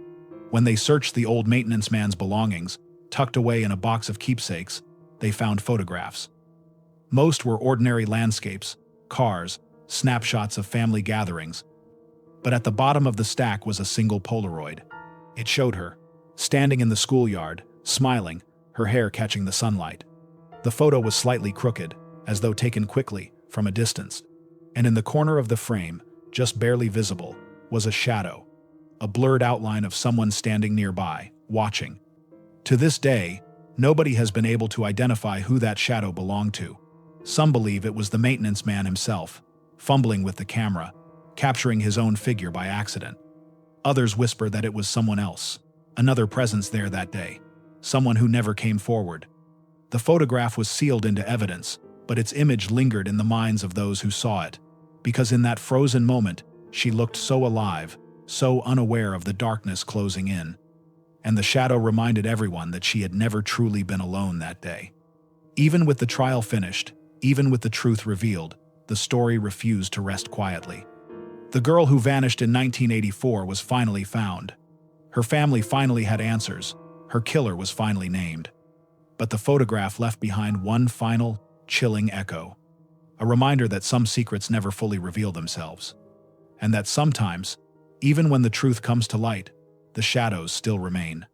When they searched the old maintenance man's belongings, tucked away in a box of keepsakes, they found photographs. Most were ordinary landscapes, cars, snapshots of family gatherings. But at the bottom of the stack was a single Polaroid. It showed her, standing in the schoolyard, smiling, her hair catching the sunlight. The photo was slightly crooked, as though taken quickly, from a distance. And in the corner of the frame, just barely visible, was a shadow, a blurred outline of someone standing nearby, watching. To this day, nobody has been able to identify who that shadow belonged to. Some believe it was the maintenance man himself, fumbling with the camera, capturing his own figure by accident. Others whisper that it was someone else, another presence there that day, someone who never came forward. The photograph was sealed into evidence, but its image lingered in the minds of those who saw it, because in that frozen moment, she looked so alive, so unaware of the darkness closing in. And the shadow reminded everyone that she had never truly been alone that day. Even with the trial finished, even with the truth revealed, the story refused to rest quietly. The girl who vanished in 1984 was finally found. Her family finally had answers. Her killer was finally named. But the photograph left behind one final, chilling echo. A reminder that some secrets never fully reveal themselves. And that sometimes, even when the truth comes to light, the shadows still remain.